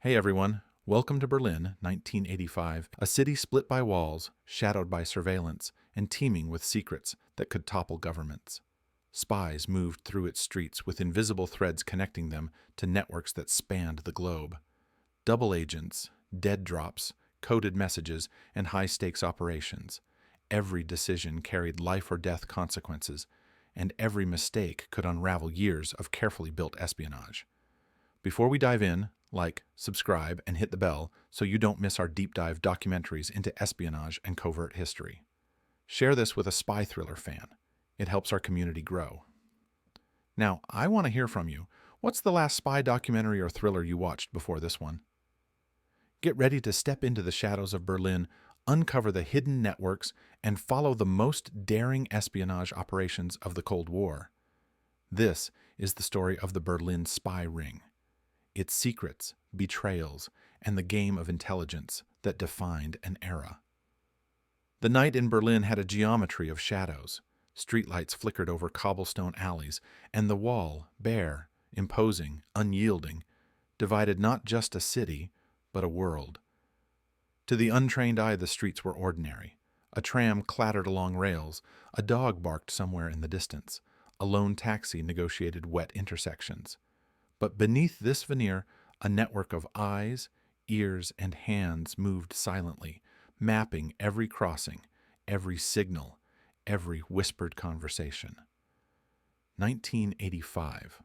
Hey everyone, welcome to Berlin, 1985, a city split by walls, shadowed by surveillance, and teeming with secrets that could topple governments. Spies moved through its streets with invisible threads connecting them to networks that spanned the globe. Double agents, dead drops, coded messages, and high-stakes operations. Every decision carried life or death consequences, and every mistake could unravel years of carefully built espionage. Before we dive in, like, subscribe, and hit the bell so you don't miss our deep dive documentaries into espionage and covert history. Share this with a spy thriller fan. It helps our community grow. Now, I want to hear from you. What's the last spy documentary or thriller you watched before this one? Get ready to step into the shadows of Berlin, uncover the hidden networks, and follow the most daring espionage operations of the Cold War. This is the story of the Berlin spy ring. Its secrets, betrayals, and the game of intelligence that defined an era. The night in Berlin had a geometry of shadows. Streetlights flickered over cobblestone alleys, and the wall, bare, imposing, unyielding, divided not just a city, but a world. To the untrained eye, the streets were ordinary. A tram clattered along rails, a dog barked somewhere in the distance, a lone taxi negotiated wet intersections. But beneath this veneer, a network of eyes, ears, and hands moved silently, mapping every crossing, every signal, every whispered conversation. 1985.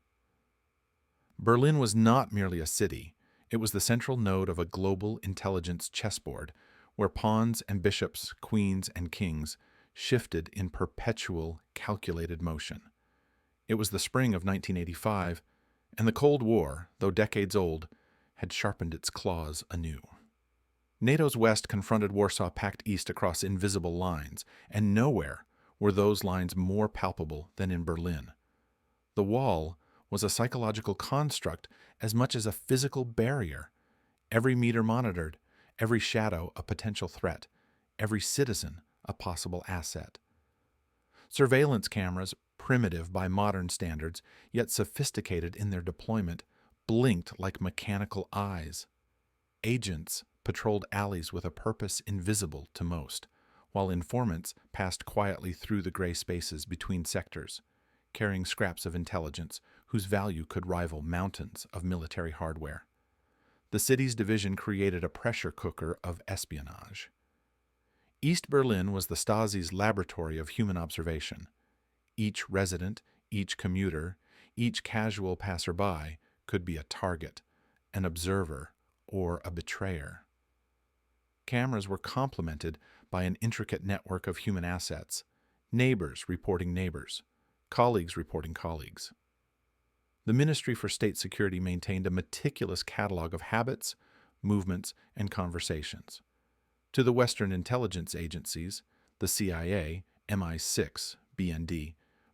Berlin was not merely a city. It was the central node of a global intelligence chessboard, where pawns and bishops, queens and kings shifted in perpetual, calculated motion. It was the spring of 1985, and the Cold War, though decades old, had sharpened its claws anew. NATO's West confronted Warsaw Pact East across invisible lines, and nowhere were those lines more palpable than in Berlin. The wall was a psychological construct as much as a physical barrier. Every meter monitored, every shadow a potential threat, every citizen a possible asset. Surveillance cameras, primitive by modern standards, yet sophisticated in their deployment, blinked like mechanical eyes. Agents patrolled alleys with a purpose invisible to most, while informants passed quietly through the gray spaces between sectors, carrying scraps of intelligence whose value could rival mountains of military hardware. The city's division created a pressure cooker of espionage. East Berlin was the Stasi's laboratory of human observation. Each resident, each commuter, each casual passerby could be a target, an observer, or a betrayer. Cameras were complemented by an intricate network of human assets, neighbors reporting neighbors, colleagues reporting colleagues. The Ministry for State Security maintained a meticulous catalog of habits, movements, and conversations. To the Western intelligence agencies, the CIA, MI6, BND,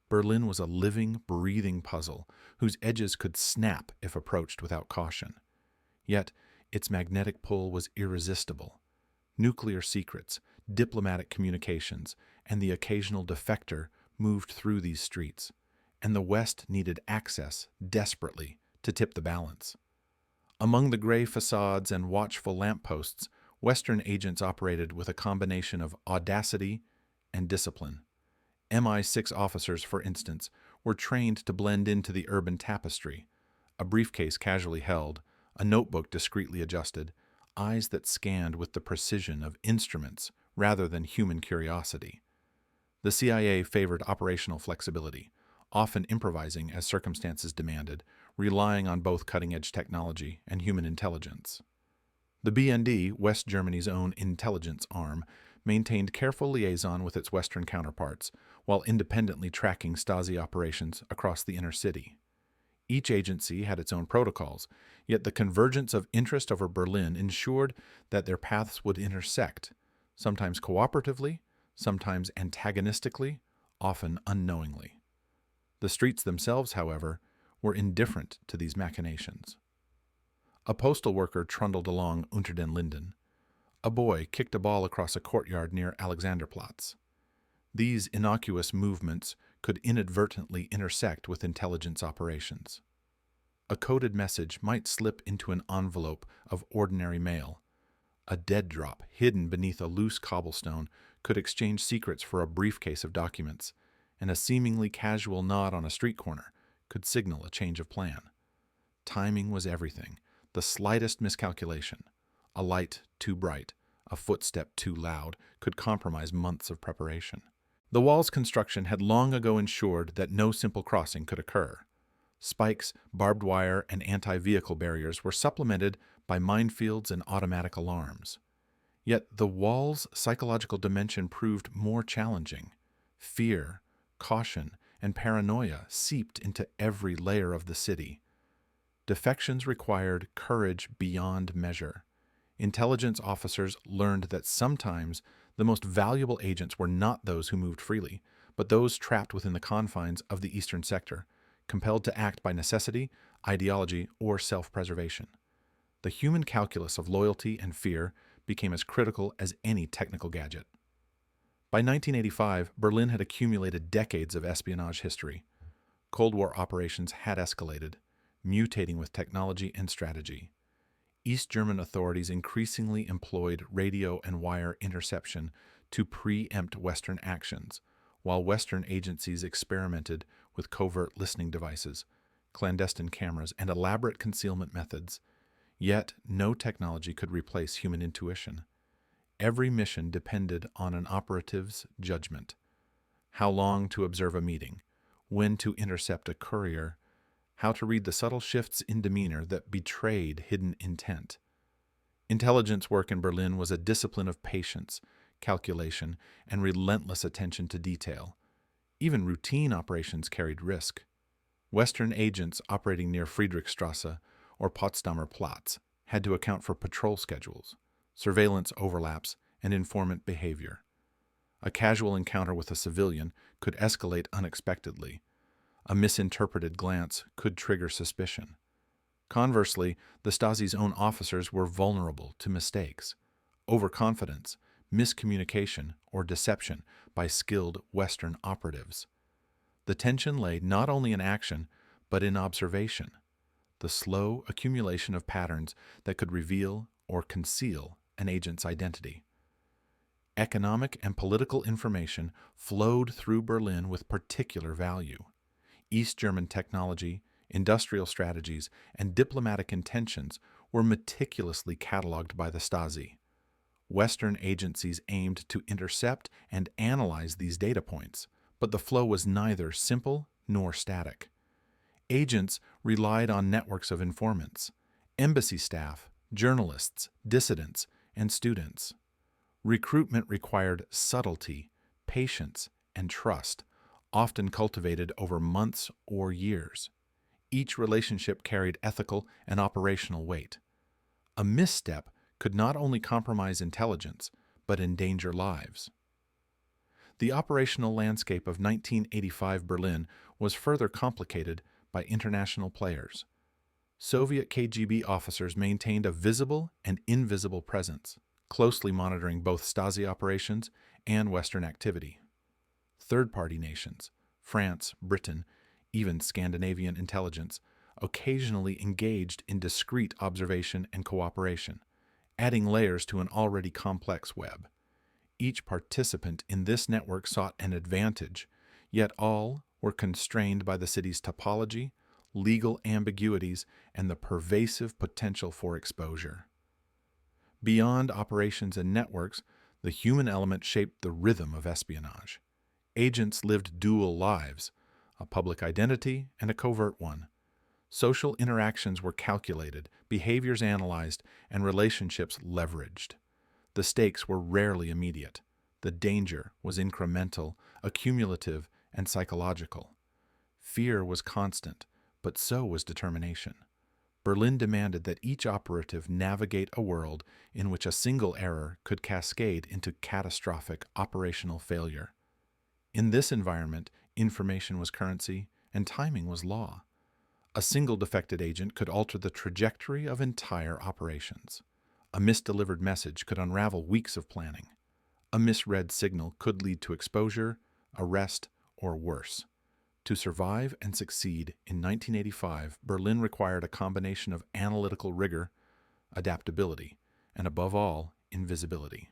Berlin was a living, breathing puzzle whose edges could snap if approached without caution. Yet, its magnetic pull was irresistible. Nuclear secrets, diplomatic communications, and the occasional defector moved through these streets, and the West needed access desperately to tip the balance. Among the gray facades and watchful lampposts, Western agents operated with a combination of audacity and discipline. MI6 officers, for instance, were trained to blend into the urban tapestry, a briefcase casually held, a notebook discreetly adjusted, eyes that scanned with the precision of instruments rather than human curiosity. The CIA favored operational flexibility, often improvising as circumstances demanded, relying on both cutting-edge technology and human intelligence. The BND, West Germany's own intelligence arm, maintained careful liaison with its Western counterparts, while independently tracking Stasi operations across the inner city. Each agency had its own protocols, yet the convergence of interest over Berlin ensured that their paths would intersect, sometimes cooperatively, sometimes antagonistically, often unknowingly. The streets themselves, however, were indifferent to these machinations. A postal worker trundled along Unter den Linden. A boy kicked a ball across a courtyard near Alexanderplatz. These innocuous movements could inadvertently intersect with intelligence operations. A coded message might slip into an envelope of ordinary mail. A dead drop hidden beneath a loose cobblestone could exchange secrets for a briefcase of documents, and a seemingly casual nod on a street corner could signal a change of plan. Timing was everything. The slightest miscalculation, a light too bright, a footstep too loud, could compromise months of preparation. The wall's construction had long ago ensured that no simple crossing could occur. Spikes, barbed wire, and anti-vehicle barriers were supplemented by minefields and automatic alarms. Yet the wall's psychological dimension proved more challenging. Fear, caution, and paranoia seeped into every layer of the city. Defections required courage beyond measure. Intelligence officers learned that sometimes the most valuable agents were not those who moved freely, but those trapped within the confines of the eastern sector, compelled to act by necessity, ideology, or self-preservation. The human calculus of loyalty and fear became as critical as any technical gadget. By 1985, Berlin had accumulated decades of espionage history. Cold War operations had escalated, mutating with technology and strategy. East German authorities increasingly employed radio and wire interception to preempt Western actions, while Western agencies experimented with covert listening devices, clandestine cameras, and elaborate concealment methods. Yet, no technology could replace human intuition. Every mission depended on an operative's judgment. How long to observe a meeting, when to intercept a courier, how to read the subtle shifts in demeanor that betrayed hidden intent. Intelligence work in Berlin was a discipline of patience, calculation, and relentless attention to detail. Even routine operations carried risk. Western agents operating near Friedrichstrasse or Potsdamer Platz had to account for patrol schedules, surveillance overlaps, and informant behavior. A casual encounter with a civilian could escalate unexpectedly. A misinterpreted glance could trigger suspicion. Conversely, the Stasi's own officers were vulnerable to mistakes, overconfidence, miscommunication, or deception by skilled Western operatives. The tension lay not only in action, but in observation, the slow accumulation of patterns that could reveal or conceal an agent's identity. Economic and political information flowed through Berlin with particular value. East German technology, industrial strategies, and diplomatic intentions were meticulously catalogued by the Stasi. Western agencies aimed to intercept and analyze these data points, but the flow was neither simple nor static. Agents relied on networks of informants, embassy staff, journalists, dissidents, and students. Recruitment required subtlety, patience, and trust, often cultivated over months or years. Each relationship carried ethical and operational weight. A misstep could not only compromise intelligence, but endanger lives. The operational landscape of 1985 Berlin was further complicated by international players. Soviet KGB officers maintained a visible and invisible presence, closely monitoring both Stasi operations and Western activity. Third-party nations, France, Britain, even Scandinavian intelligence, occasionally engaged in discreet observation and cooperation, adding layers to an already complex web. Each participant in this network sought an advantage, yet all were constrained by the city's topology, legal ambiguities, and the pervasive potential for exposure. Beyond operations and networks, the human element shaped the rhythm of espionage. Agents lived dual lives, a public identity and a covert one. Social interactions were calculated, behaviors analyzed, and relationships leveraged. The stakes were rarely immediate. The danger was incremental, accumulative, and psychological. Fear was constant, but so was determination. Berlin demanded that each operative navigate a world in which a single error could cascade into catastrophic operational failure. In this environment, information was currency and timing was law. A single defected agent could alter the trajectory of entire operations. A misdelivered message could unravel weeks of planning. A misread signal could lead to exposure, arrest, or worse. To survive and succeed in 1985, Berlin required a combination of analytical rigor, adaptability, and above all, invisibility.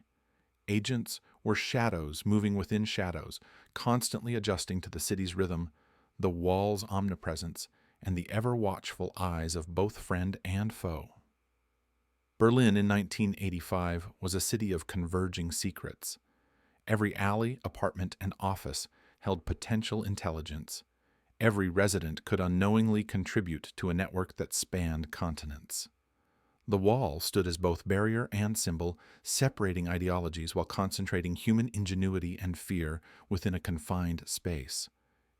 Agents were shadows moving within shadows, constantly adjusting to the city's rhythm, the wall's omnipresence, and the ever-watchful eyes of both friend and foe. Berlin in 1985 was a city of converging secrets. Every alley, apartment, and office held potential intelligence. Every resident could unknowingly contribute to a network that spanned continents. The wall stood as both barrier and symbol, separating ideologies while concentrating human ingenuity and fear within a confined space.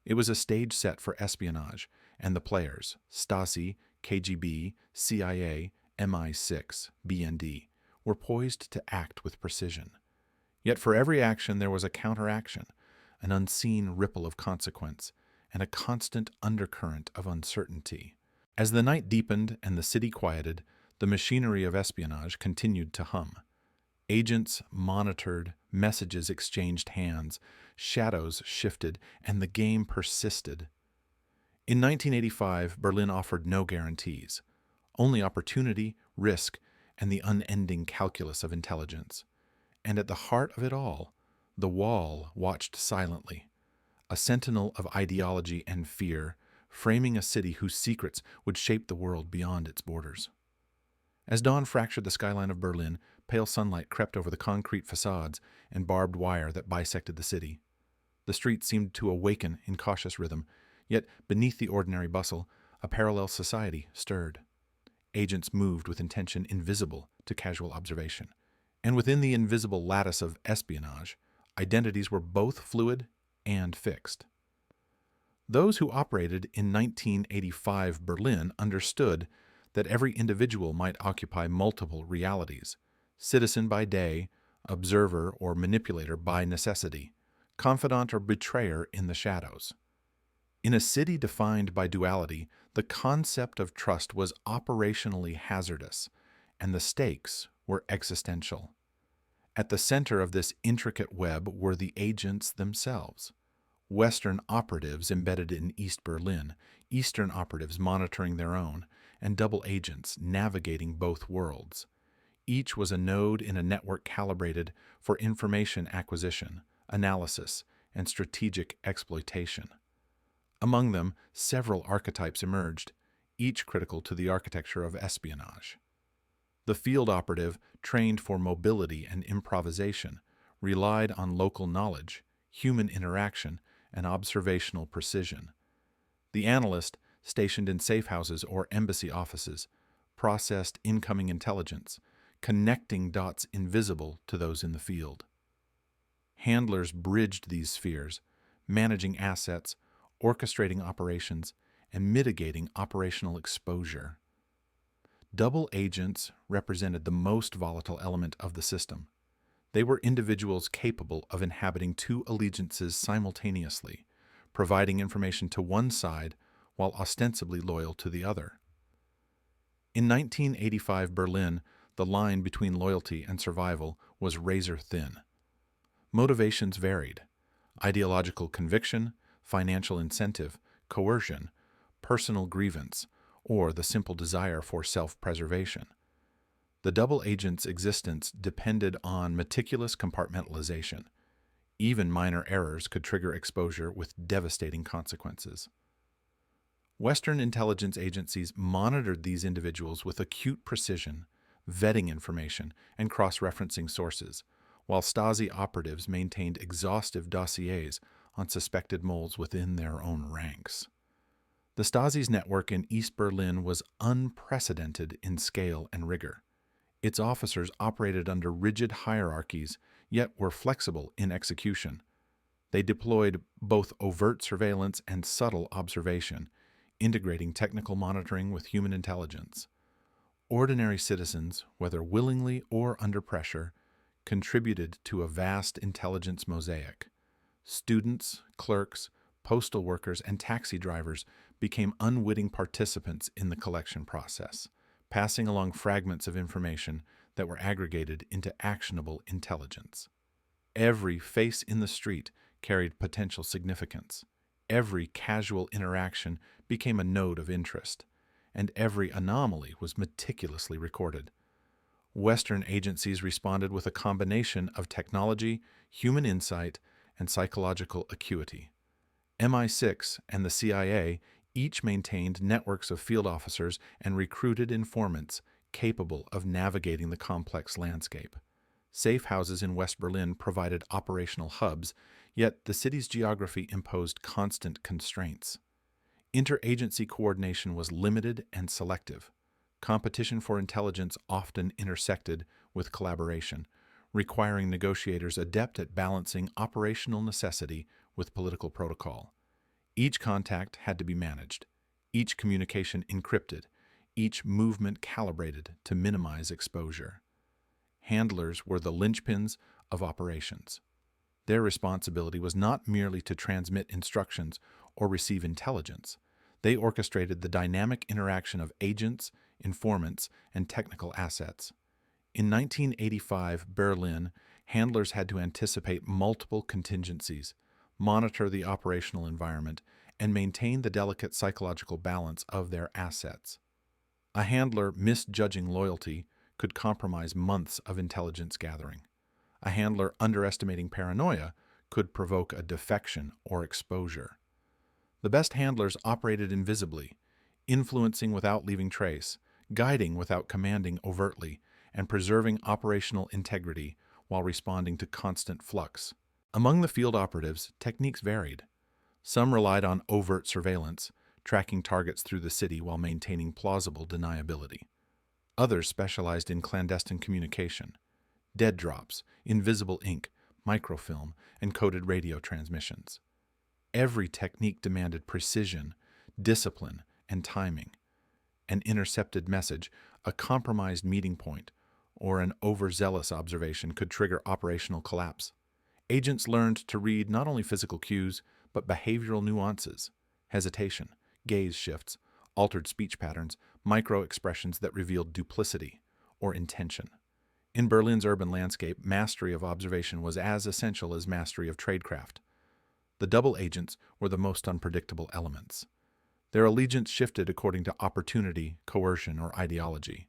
It was a stage set for espionage, and the players, Stasi, KGB, CIA, MI6, BND, were poised to act with precision. Yet for every action there was a counteraction, an unseen ripple of consequence, and a constant undercurrent of uncertainty. As the night deepened and the city quieted, the machinery of espionage continued to hum. Agents monitored, messages exchanged hands, shadows shifted, and the game persisted. In 1985, Berlin offered no guarantees, only opportunity, risk, and the unending calculus of intelligence. And at the heart of it all, the wall watched silently, a sentinel of ideology and fear, framing a city whose secrets would shape the world beyond its borders. As dawn fractured the skyline of Berlin, pale sunlight crept over the concrete facades and barbed wire that bisected the city. The streets seemed to awaken in cautious rhythm, yet beneath the ordinary bustle, a parallel society stirred. Agents moved with intention invisible to casual observation. And within the invisible lattice of espionage, identities were both fluid and fixed. Those who operated in 1985 Berlin understood that every individual might occupy multiple realities, citizen by day, observer or manipulator by necessity, confidant or betrayer in the shadows. In a city defined by duality, the concept of trust was operationally hazardous, and the stakes were existential. At the center of this intricate web were the agents themselves. Western operatives embedded in East Berlin, Eastern operatives monitoring their own, and double agents navigating both worlds. Each was a node in a network calibrated for information acquisition, analysis, and strategic exploitation. Among them, several archetypes emerged, each critical to the architecture of espionage. The field operative, trained for mobility and improvisation, relied on local knowledge, human interaction, and observational precision. The analyst, stationed in safe houses or embassy offices, processed incoming intelligence, connecting dots invisible to those in the field. Handlers bridged these spheres, managing assets, orchestrating operations, and mitigating operational exposure. Double agents represented the most volatile element of the system. They were individuals capable of inhabiting two allegiances simultaneously, providing information to one side while ostensibly loyal to the other. In 1985 Berlin, the line between loyalty and survival was razor thin. Motivations varied: ideological conviction, financial incentive, coercion, personal grievance, or the simple desire for self-preservation. The double agent's existence depended on meticulous compartmentalization. Even minor errors could trigger exposure with devastating consequences. Western intelligence agencies monitored these individuals with acute precision, vetting information and cross-referencing sources, while Stasi operatives maintained exhaustive dossiers on suspected moles within their own ranks. The Stasi's network in East Berlin was unprecedented in scale and rigor. Its officers operated under rigid hierarchies, yet were flexible in execution. They deployed both overt surveillance and subtle observation, integrating technical monitoring with human intelligence. Ordinary citizens, whether willingly or under pressure, contributed to a vast intelligence mosaic. Students, clerks, postal workers, and taxi drivers became unwitting participants in the collection process, passing along fragments of information that were aggregated into actionable intelligence. Every face in the street carried potential significance. Every casual interaction became a node of interest, and every anomaly was meticulously recorded. Western agencies responded with a combination of technology, human insight, and psychological acuity. MI6 and the CIA each maintained networks of field officers and recruited informants capable of navigating the complex landscape. Safe houses in West Berlin provided operational hubs, yet the city's geography imposed constant constraints. Interagency coordination was limited and selective. Competition for intelligence often intersected with collaboration, requiring negotiators adept at balancing operational necessity with political protocol. Each contact had to be managed, each communication encrypted, each movement calibrated to minimize exposure. Handlers were the linchpins of operations. Their responsibility was not merely to transmit instructions or receive intelligence. They orchestrated the dynamic interaction of agents, informants, and technical assets. In 1985 Berlin, handlers had to anticipate multiple contingencies, monitor the operational environment, and maintain the delicate psychological balance of their assets. A handler misjudging loyalty could compromise months of intelligence gathering. A handler underestimating paranoia could provoke a defection or exposure. The best handlers operated invisibly, influencing without leaving trace, guiding without commanding overtly, and preserving operational integrity while responding to constant flux. Among the field operatives, techniques varied. Some relied on overt surveillance, tracking targets through the city while maintaining plausible deniability. Others specialized in clandestine communication, dead drops, invisible ink, microfilm, and coded radio transmissions. Every technique demanded precision, discipline, and timing. An intercepted message, a compromised meeting point, or an overzealous observation could trigger operational collapse. Agents learned to read not only physical cues, but behavioral nuances, hesitation, gaze shifts, altered speech patterns, micro-expressions that revealed duplicity or intention. In Berlin's urban landscape, mastery of observation was as essential as mastery of tradecraft. The double agents were the most unpredictable elements. Their allegiance shifted according to opportunity, coercion, or ideology.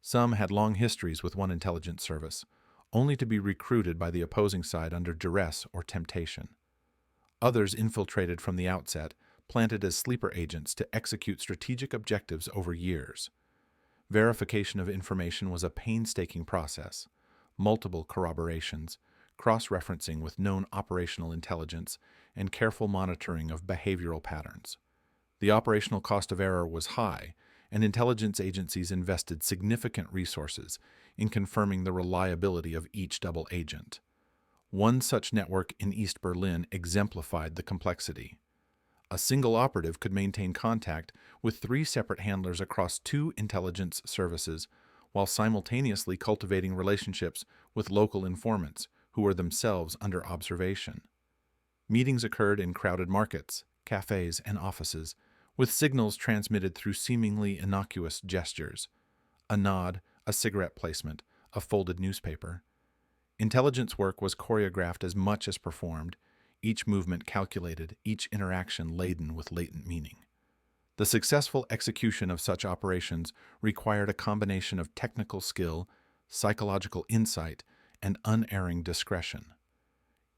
Some had long histories with one intelligence service, only to be recruited by the opposing side under duress or temptation. Others infiltrated from the outset, planted as sleeper agents to execute strategic objectives over years. Verification of information was a painstaking process. Multiple corroborations, cross-referencing with known operational intelligence, and careful monitoring of behavioral patterns. The operational cost of error was high, and intelligence agencies invested significant resources in confirming the reliability of each double agent. One such network in East Berlin exemplified the complexity. A single operative could maintain contact with 3 separate handlers across 2 intelligence services, while simultaneously cultivating relationships with local informants who were themselves under observation. Meetings occurred in crowded markets, cafes, and offices, with signals transmitted through seemingly innocuous gestures: a nod, a cigarette placement, a folded newspaper. Intelligence work was choreographed as much as performed, each movement calculated, each interaction laden with latent meaning. The successful execution of such operations required a combination of technical skill, psychological insight, and unerring discretion.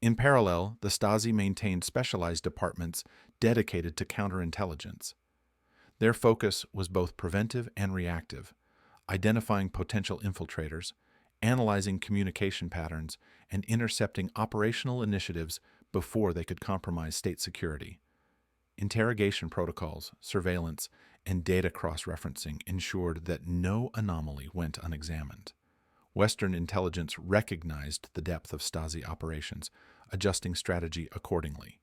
In parallel, the Stasi maintained specialized departments dedicated to counterintelligence. Their focus was both preventive and reactive, identifying potential infiltrators, analyzing communication patterns, and intercepting operational initiatives before they could compromise state security. Interrogation protocols, surveillance, and data cross-referencing ensured that no anomaly went unexamined. Western intelligence recognized the depth of Stasi operations, adjusting strategy accordingly.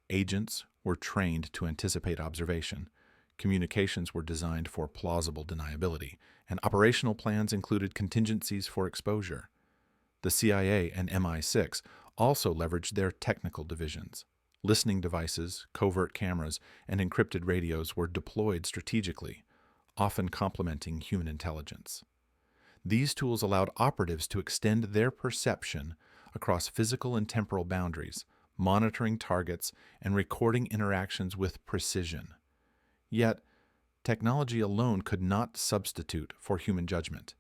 Agents were trained to anticipate observation, communications were designed for plausible deniability, and operational plans included contingencies for exposure. The CIA and MI6 also leveraged their technical divisions. Listening devices, covert cameras, and encrypted radios were deployed strategically, often complementing human intelligence. These tools allowed operatives to extend their perception across physical and temporal boundaries, monitoring targets and recording interactions with precision. Yet, technology alone could not substitute for human judgment.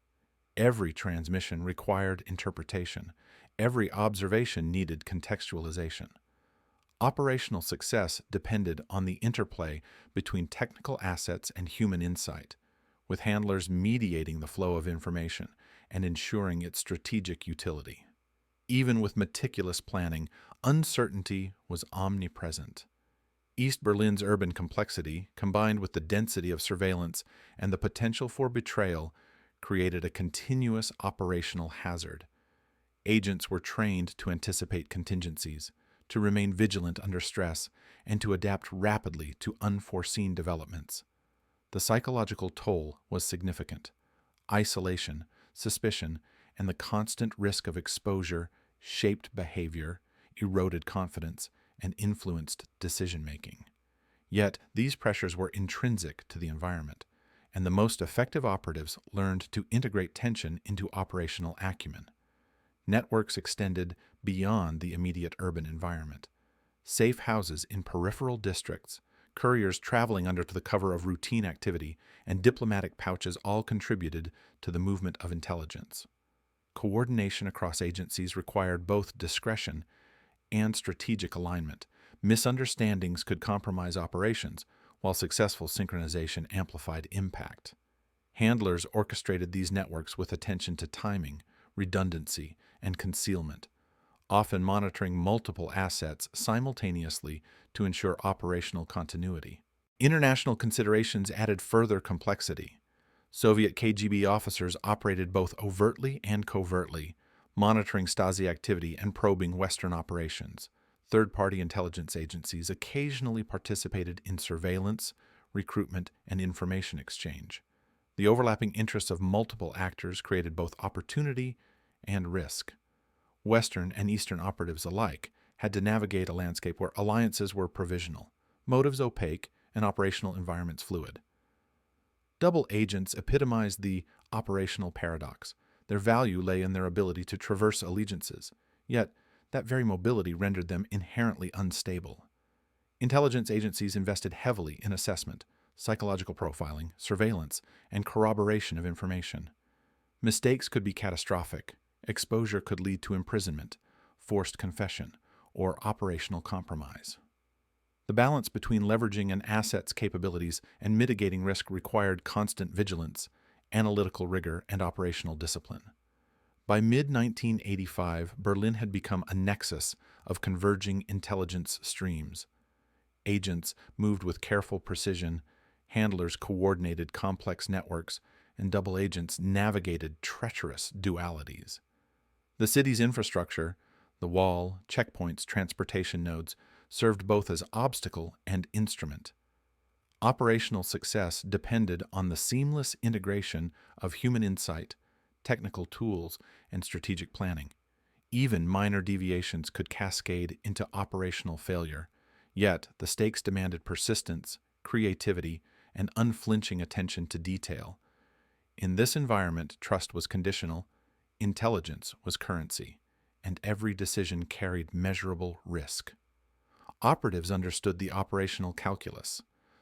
Every transmission required interpretation. Every observation needed contextualization. Operational success depended on the interplay between technical assets and human insight, with handlers mediating the flow of information and ensuring its strategic utility. Even with meticulous planning, uncertainty was omnipresent. East Berlin's urban complexity, combined with the density of surveillance and the potential for betrayal, created a continuous operational hazard. Agents were trained to anticipate contingencies, to remain vigilant under stress, and to adapt rapidly to unforeseen developments. The psychological toll was significant. Isolation, suspicion, and the constant risk of exposure shaped behavior, eroded confidence, and influenced decision-making. Yet, these pressures were intrinsic to the environment, and the most effective operatives learned to integrate tension into operational acumen. Networks extended beyond the immediate urban environment. Safe houses in peripheral districts, couriers traveling under the cover of routine activity, and diplomatic pouches all contributed to the movement of intelligence. Coordination across agencies required both discretion and strategic alignment. Misunderstandings could compromise operations, while successful synchronization amplified impact. Handlers orchestrated these networks with attention to timing, redundancy, and concealment, often monitoring multiple assets simultaneously to ensure operational continuity. International considerations added further complexity. Soviet KGB officers operated both overtly and covertly, monitoring Stasi activity and probing Western operations. Third-party intelligence agencies occasionally participated in surveillance, recruitment, and information exchange. The overlapping interests of multiple actors created both opportunity and risk. Western and Eastern operatives alike had to navigate a landscape where alliances were provisional, motives opaque, and operational environments fluid. Double agents epitomized the operational paradox. Their value lay in their ability to traverse allegiances, yet that very mobility rendered them inherently unstable. Intelligence agencies invested heavily in assessment, psychological profiling, surveillance, and corroboration of information. Mistakes could be catastrophic. Exposure could lead to imprisonment, forced confession, or operational compromise. The balance between leveraging an asset's capabilities and mitigating risk required constant vigilance, analytical rigor, and operational discipline. By mid-1985, Berlin had become a nexus of converging intelligence streams. Agents moved with careful precision, handlers coordinated complex networks, and double agents navigated treacherous dualities. The city's infrastructure, the wall, checkpoints, transportation nodes, served both as obstacle and instrument. Operational success depended on the seamless integration of human insight, technical tools, and strategic planning. Even minor deviations could cascade into operational failure, yet the stakes demanded persistence, creativity, and unflinching attention to detail. In this environment, trust was conditional, intelligence was currency, and every decision carried measurable risk. Operatives understood the operational calculus,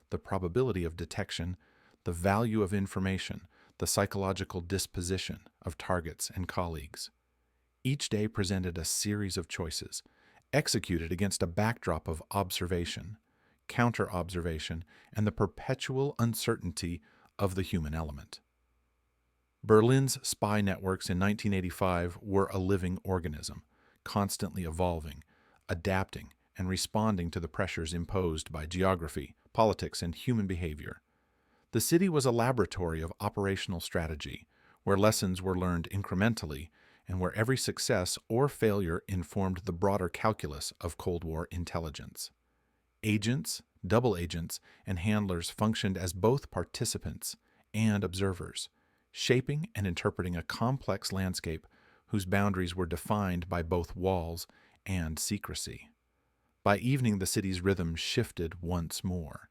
the probability of detection, the value of information, the psychological disposition of targets and colleagues. Each day presented a series of choices, executed against a backdrop of observation, counter-observation, and the perpetual uncertainty of the human element. Berlin's spy networks in 1985 were a living organism, constantly evolving, adapting, and responding to the pressures imposed by geography, politics, and human behavior. The city was a laboratory of operational strategy, where lessons were learned incrementally and where every success or failure informed the broader calculus of Cold War intelligence. Agents, double agents, and handlers functioned as both participants and observers, shaping and interpreting a complex landscape whose boundaries were defined by both walls and secrecy. By evening, the city's rhythm shifted once more.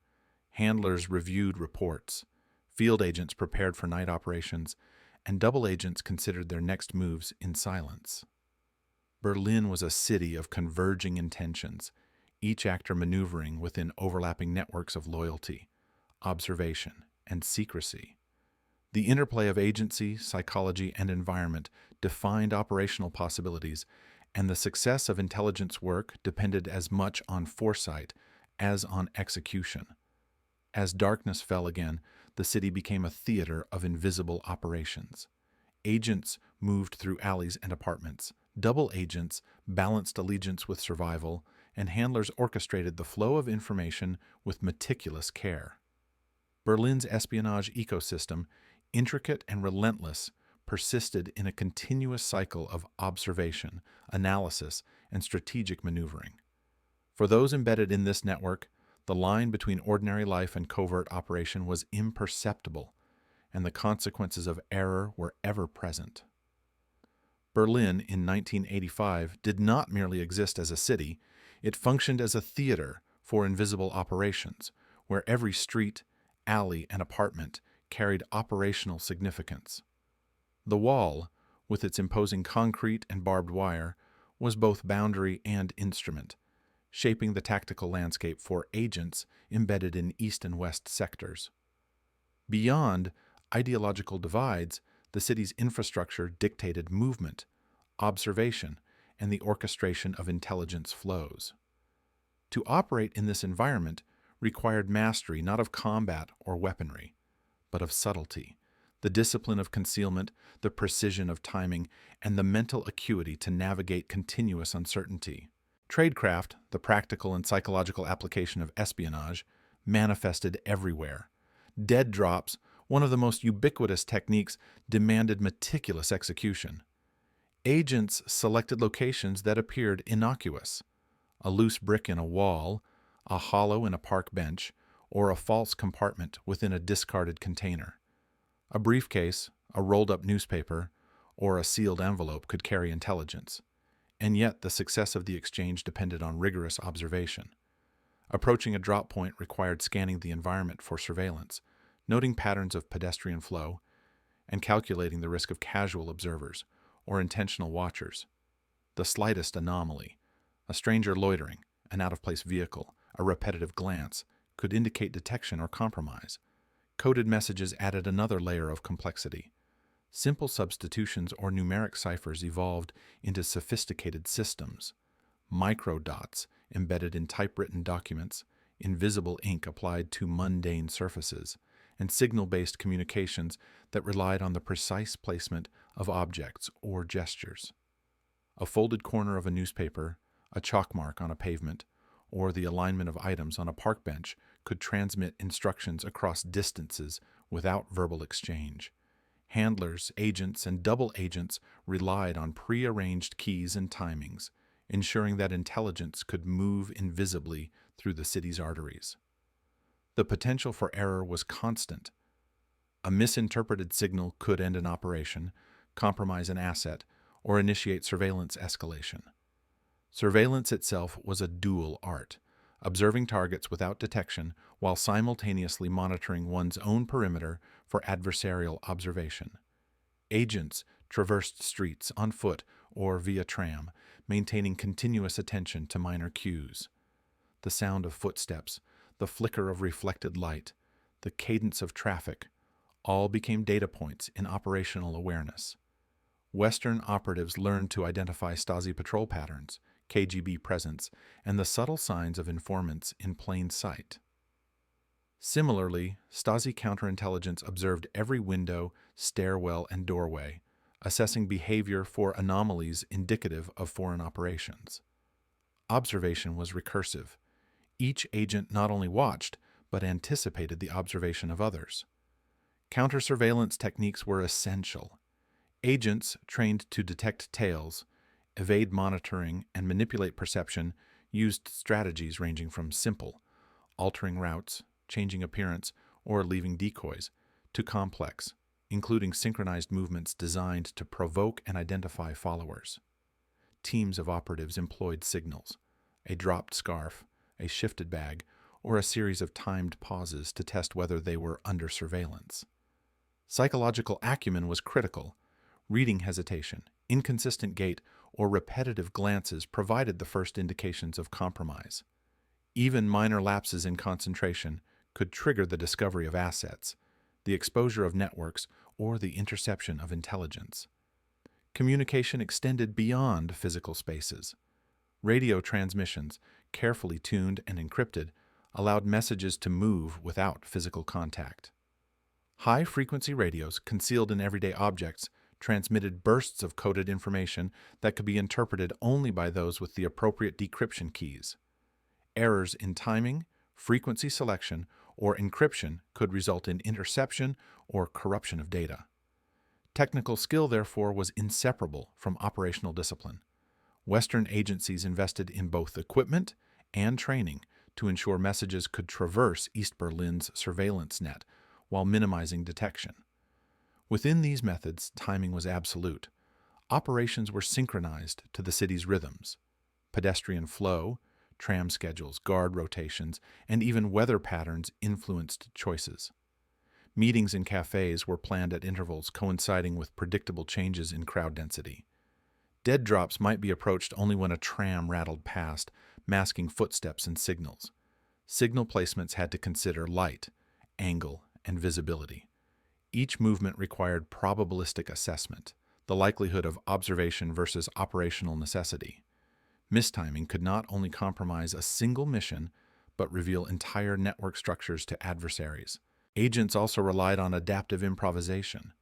Handlers reviewed reports, field agents prepared for night operations, and double agents considered their next moves in silence. Berlin was a city of converging intentions, each actor maneuvering within overlapping networks of loyalty, observation, and secrecy. The interplay of agency, psychology, and environment defined operational possibilities, and the success of intelligence work depended as much on foresight as on execution. As darkness fell again, the city became a theater of invisible operations. Agents moved through alleys and apartments. Double agents balanced allegiance with survival, and handlers orchestrated the flow of information with meticulous care. Berlin's espionage ecosystem, intricate and relentless, persisted in a continuous cycle of observation, analysis, and strategic maneuvering. For those embedded in this network, the line between ordinary life and covert operation was imperceptible, and the consequences of error were ever present. Berlin in 1985 did not merely exist as a city, it functioned as a theater for invisible operations, where every street, alley, and apartment carried operational significance. The Wall, with its imposing concrete and barbed wire, was both boundary and instrument, shaping the tactical landscape for agents embedded in east and west sectors. Beyond ideological divides, the city's infrastructure dictated movement, observation, and the orchestration of intelligence flows. To operate in this environment required mastery not of combat or weaponry, but of subtlety, the discipline of concealment, the precision of timing, and the mental acuity to navigate continuous uncertainty. Tradecraft, the practical and psychological application of espionage, manifested everywhere. Dead drops, one of the most ubiquitous techniques, demanded meticulous execution. Agents selected locations that appeared innocuous: a loose brick in a wall, a hollow in a park bench, or a false compartment within a discarded container. A briefcase, a rolled-up newspaper, or a sealed envelope could carry intelligence, and yet the success of the exchange depended on rigorous observation. Approaching a drop point required scanning the environment for surveillance, noting patterns of pedestrian flow, and calculating the risk of casual observers or intentional watchers. The slightest anomaly, a stranger loitering, an out-of-place vehicle, a repetitive glance, could indicate detection or compromise. Coded messages added another layer of complexity. Simple substitutions or numeric ciphers evolved into sophisticated systems: microdots embedded in typewritten documents, invisible ink applied to mundane surfaces, and signal-based communications that relied on the precise placement of objects or gestures. A folded corner of a newspaper, a chalk mark on a pavement, or the alignment of items on a park bench could transmit instructions across distances without verbal exchange. Handlers, agents, and double agents relied on pre-arranged keys and timings, ensuring that intelligence could move invisibly through the city's arteries. The potential for error was constant. A misinterpreted signal could end an operation, compromise an asset, or initiate surveillance escalation. Surveillance itself was a dual art, observing targets without detection while simultaneously monitoring one's own perimeter for adversarial observation. Agents traversed streets on foot or via tram, maintaining continuous attention to minor cues. The sound of footsteps, the flicker of reflected light, the cadence of traffic, all became data points in operational awareness. Western operatives learned to identify Stasi patrol patterns, KGB presence, and the subtle signs of informants in plain sight. Similarly, Stasi counterintelligence observed every window, stairwell, and doorway, assessing behavior for anomalies indicative of foreign operations. Observation was recursive. Each agent not only watched, but anticipated the observation of others. Counter-surveillance techniques were essential. Agents trained to detect tails, evade monitoring, and manipulate perception used strategies ranging from simple, altering routes, changing appearance, or leaving decoys, to complex, including synchronized movements designed to provoke and identify followers. Teams of operatives employed signals: a dropped scarf, a shifted bag, or a series of timed pauses to test whether they were under surveillance. Psychological acumen was critical. Reading hesitation, inconsistent gait, or repetitive glances provided the first indications of compromise. Even minor lapses in concentration could trigger the discovery of assets, the exposure of networks, or the interception of intelligence. Communication extended beyond physical spaces. Radio transmissions, carefully tuned and encrypted, allowed messages to move without physical contact. High-frequency radios, concealed in everyday objects, transmitted bursts of coded information that could be interpreted only by those with the appropriate decryption keys. Errors in timing, frequency selection, or encryption could result in interception or corruption of data. Technical skill, therefore, was inseparable from operational discipline. Western agencies invested in both equipment and training to ensure messages could traverse East Berlin's surveillance net while minimizing detection. Within these methods, timing was absolute. Operations were synchronized to the city's rhythms. Pedestrian flow, tram schedules, guard rotations, and even weather patterns influenced choices. Meetings in cafes were planned at intervals coinciding with predictable changes in crowd density. Dead drops might be approached only when a tram rattled past, masking footsteps and signals. Signal placements had to consider light, angle, and visibility. Each movement required probabilistic assessment, the likelihood of observation versus operational necessity. Mistiming could not only compromise a single mission, but reveal entire network structures to adversaries. Agents also relied on adaptive improvisation.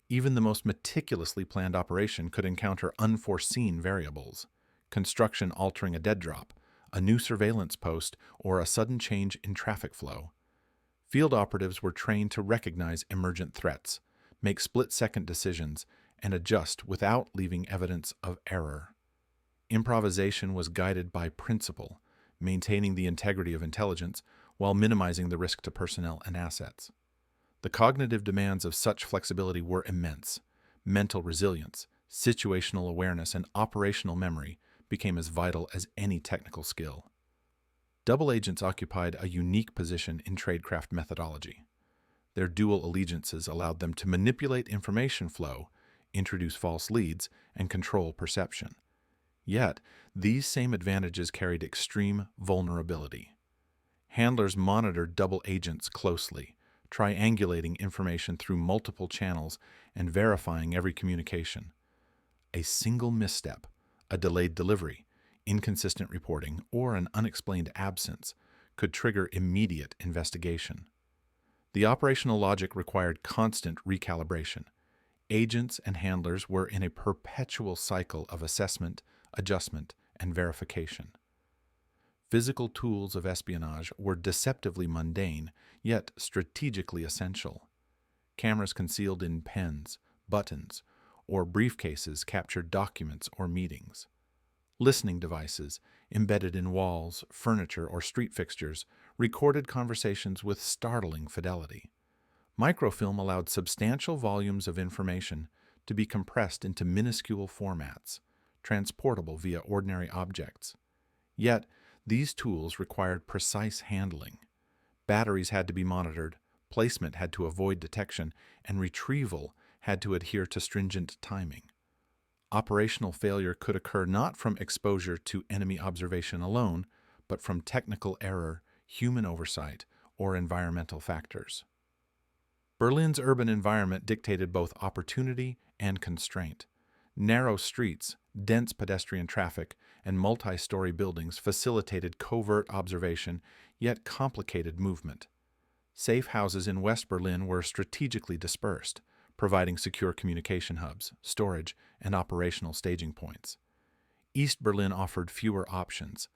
Even the most meticulously planned operation could encounter unforeseen variables: construction altering a dead drop, a new surveillance post, or a sudden change in traffic flow. Field operatives were trained to recognize emergent threats, make split-second decisions, and adjust without leaving evidence of error. Improvisation was guided by principle, maintaining the integrity of intelligence while minimizing the risk to personnel and assets. The cognitive demands of such flexibility were immense. Mental resilience, situational awareness, and operational memory became as vital as any technical skill. Double agents occupied a unique position in tradecraft methodology. Their dual allegiances allowed them to manipulate information flow, introduce false leads, and control perception. Yet, these same advantages carried extreme vulnerability. Handlers monitored double agents closely, triangulating information through multiple channels and verifying every communication. A single misstep, a delayed delivery, inconsistent reporting, or an unexplained absence could trigger immediate investigation. The operational logic required constant recalibration. Agents and handlers were in a perpetual cycle of assessment, adjustment, and verification. Physical tools of espionage were deceptively mundane, yet strategically essential. Cameras concealed in pens, buttons, or briefcases captured documents or meetings. Listening devices, embedded in walls, furniture, or street fixtures, recorded conversations with startling fidelity. Microfilm allowed substantial volumes of information to be compressed into minuscule formats, transportable via ordinary objects. Yet, these tools required precise handling. Batteries had to be monitored, placement had to avoid detection, and retrieval had to adhere to stringent timing. Operational failure could occur not from exposure to enemy observation alone, but from technical error, human oversight, or environmental factors. Berlin's urban environment dictated both opportunity and constraint. Narrow streets, dense pedestrian traffic, and multi-story buildings facilitated covert observation, yet complicated movement. Safe houses in West Berlin were strategically dispersed, providing secure communication hubs, storage, and operational staging points. East Berlin offered fewer options.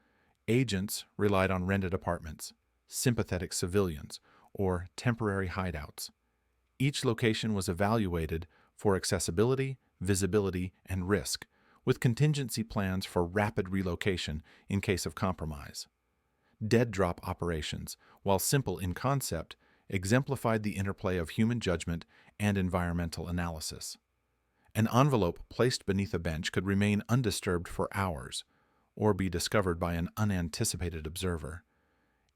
Agents relied on rented apartments, sympathetic civilians, or temporary hideouts. Each location was evaluated for accessibility, visibility, and risk, with contingency plans for rapid relocation in case of compromise. Dead drop operations, while simple in concept, exemplified the interplay of human judgment and environmental analysis. An envelope placed beneath a bench could remain undisturbed for hours, or be discovered by an unanticipated observer.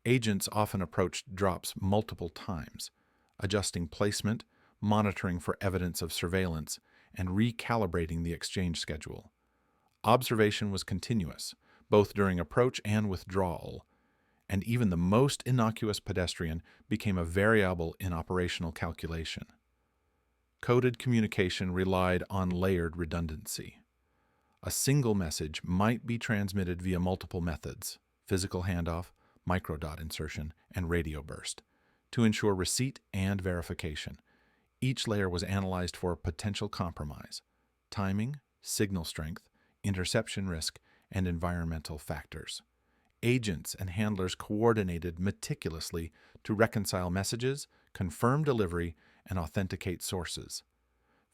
Agents often approached drops multiple times, adjusting placement, monitoring for evidence of surveillance, and recalibrating the exchange schedule. Observation was continuous, both during approach and withdrawal, and even the most innocuous pedestrian became a variable in operational calculation. Coded communication relied on layered redundancy. A single message might be transmitted via multiple methods: physical handoff, microdot insertion, and radio burst, to ensure receipt and verification. Each layer was analyzed for potential compromise, timing, signal strength, interception risk, and environmental factors. Agents and handlers coordinated meticulously to reconcile messages, confirm delivery, and authenticate sources.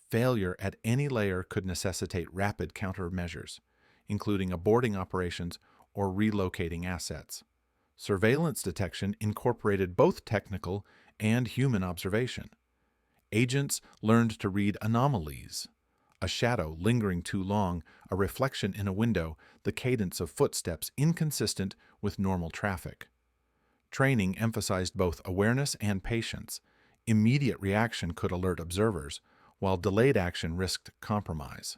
Failure at any layer could necessitate rapid countermeasures, including aborting operations or relocating assets. Surveillance detection incorporated both technical and human observation. Agents learned to read anomalies: a shadow lingering too long, a reflection in a window, the cadence of footsteps inconsistent with normal traffic. Training emphasized both awareness and patience. Immediate reaction could alert observers, while delayed action risked compromise.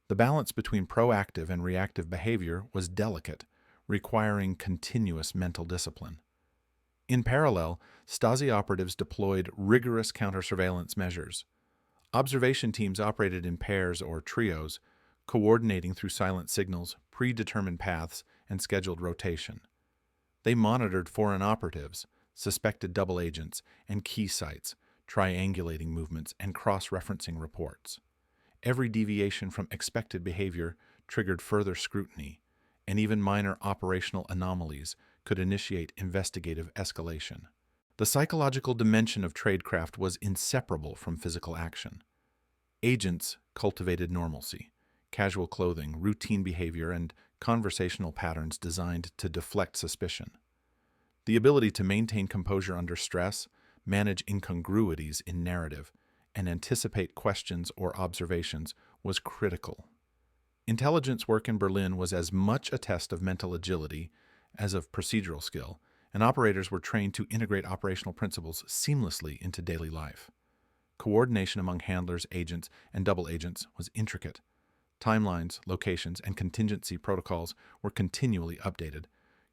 The balance between proactive and reactive behavior was delicate, requiring continuous mental discipline. In parallel, Stasi operatives deployed rigorous counter-surveillance measures. Observation teams operated in pairs or trios, coordinating through silent signals, predetermined paths, and scheduled rotation. They monitored foreign operatives, suspected double agents, and key sites, triangulating movements and cross-referencing reports. Every deviation from expected behavior triggered further scrutiny, and even minor operational anomalies could initiate investigative escalation. The psychological dimension of tradecraft was inseparable from physical action. Agents cultivated normalcy, casual clothing, routine behavior, and conversational patterns designed to deflect suspicion. The ability to maintain composure under stress, manage incongruities in narrative, and anticipate questions or observations was critical. Intelligence work in Berlin was as much a test of mental agility as of procedural skill, and operators were trained to integrate operational principles seamlessly into daily life. Coordination among handlers, agents, and double agents was intricate. Timelines, locations, and contingency protocols were continually updated.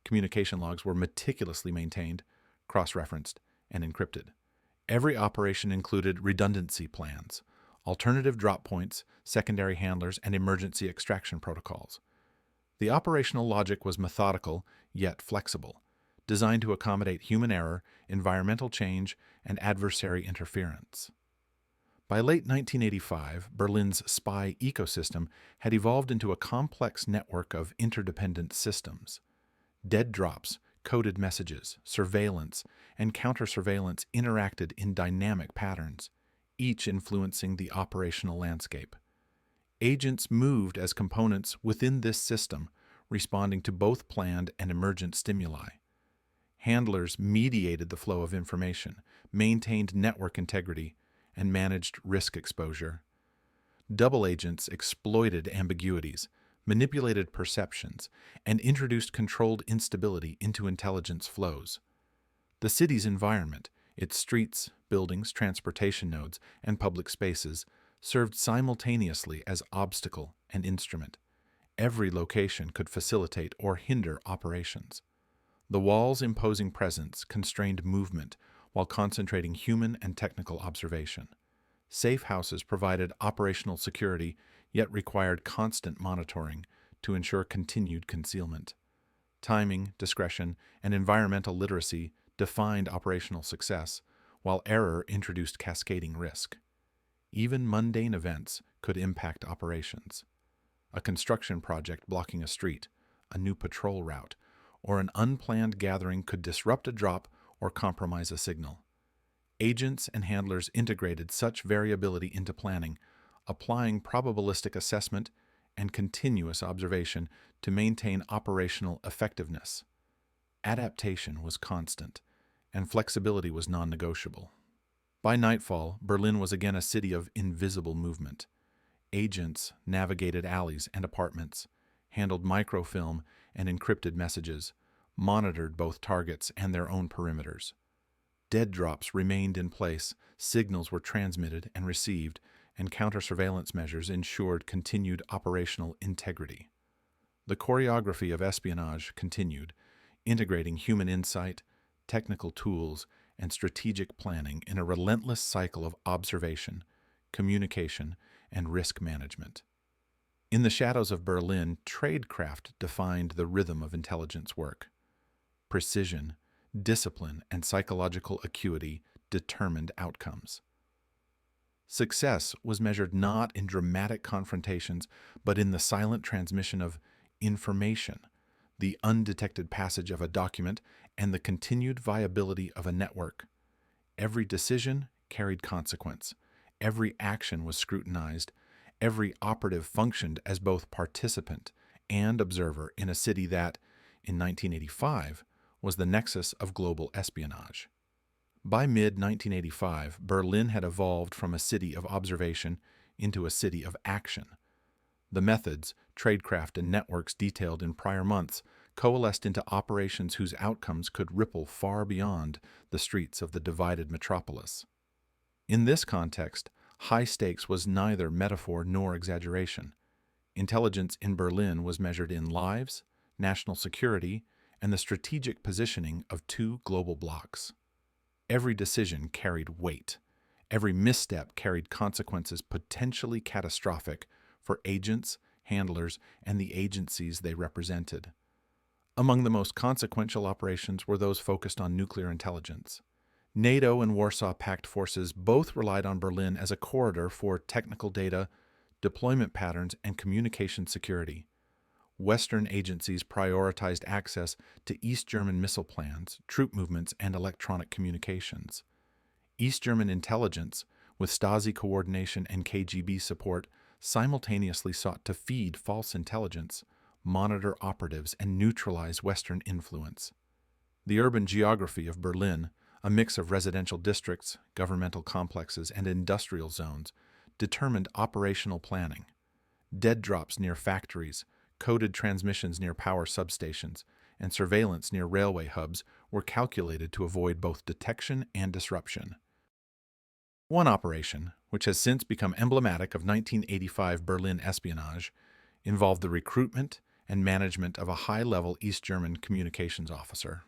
Communication logs were meticulously maintained, cross-referenced, and encrypted. Every operation included redundancy plans, alternative drop points, secondary handlers, and emergency extraction protocols. The operational logic was methodical, yet flexible, designed to accommodate human error, environmental change, and adversary interference. By late 1985, Berlin's spy ecosystem had evolved into a complex network of interdependent systems. Dead drops, coded messages, surveillance, and counter-surveillance interacted in dynamic patterns, each influencing the operational landscape. Agents moved as components within this system, responding to both planned and emergent stimuli. Handlers mediated the flow of information, maintained network integrity, and managed risk exposure. Double agents exploited ambiguities, manipulated perceptions, and introduced controlled instability into intelligence flows. The city's environment, its streets, buildings, transportation nodes, and public spaces, served simultaneously as obstacle and instrument. Every location could facilitate or hinder operations. The walls' imposing presence constrained movement while concentrating human and technical observation. Safe houses provided operational security, yet required constant monitoring to ensure continued concealment. Timing, discretion, and environmental literacy defined operational success, while error introduced cascading risk. Even mundane events could impact operations. A construction project blocking a street, a new patrol route, or an unplanned gathering could disrupt a drop or compromise a signal. Agents and handlers integrated such variability into planning, applying probabilistic assessment and continuous observation to maintain operational effectiveness. Adaptation was constant, and flexibility was non-negotiable. By nightfall, Berlin was again a city of invisible movement. Agents navigated alleys and apartments, handled microfilm and encrypted messages, monitored both targets and their own perimeters. Dead drops remained in place, signals were transmitted and received, and counter-surveillance measures ensured continued operational integrity. The choreography of espionage continued, integrating human insight, technical tools, and strategic planning in a relentless cycle of observation, communication, and risk management. In the shadows of Berlin, tradecraft defined the rhythm of intelligence work. Precision, discipline, and psychological acuity determined outcomes. Success was measured not in dramatic confrontations, but in the silent transmission of information, the undetected passage of a document, and the continued viability of a network. Every decision carried consequence. Every action was scrutinized. Every operative functioned as both participant and observer in a city that, in 1985, was the nexus of global espionage. By mid-1985, Berlin had evolved from a city of observation into a city of action. The methods, tradecraft, and networks detailed in prior months coalesced into operations whose outcomes could ripple far beyond the streets of the divided metropolis. In this context, high stakes was neither metaphor nor exaggeration. Intelligence in Berlin was measured in lives, national security, and the strategic positioning of two global blocs. Every decision carried weight. Every misstep carried consequences potentially catastrophic for agents, handlers, and the agencies they represented. Among the most consequential operations were those focused on nuclear intelligence. NATO and Warsaw Pact forces both relied on Berlin as a corridor for technical data, deployment patterns, and communication security. Western agencies prioritized access to East German missile plans, troop movements, and electronic communications. East German intelligence, with Stasi coordination and KGB support, simultaneously sought to feed false intelligence, monitor operatives, and neutralize Western influence. The urban geography of Berlin, a mix of residential districts, governmental complexes, and industrial zones, determined operational planning. Dead drops near factories, coded transmissions near power substations, and surveillance near railway hubs were calculated to avoid both detection and disruption. One operation, which has since become emblematic of 1985 Berlin espionage, involved the recruitment and management of a high-level East German communications officer.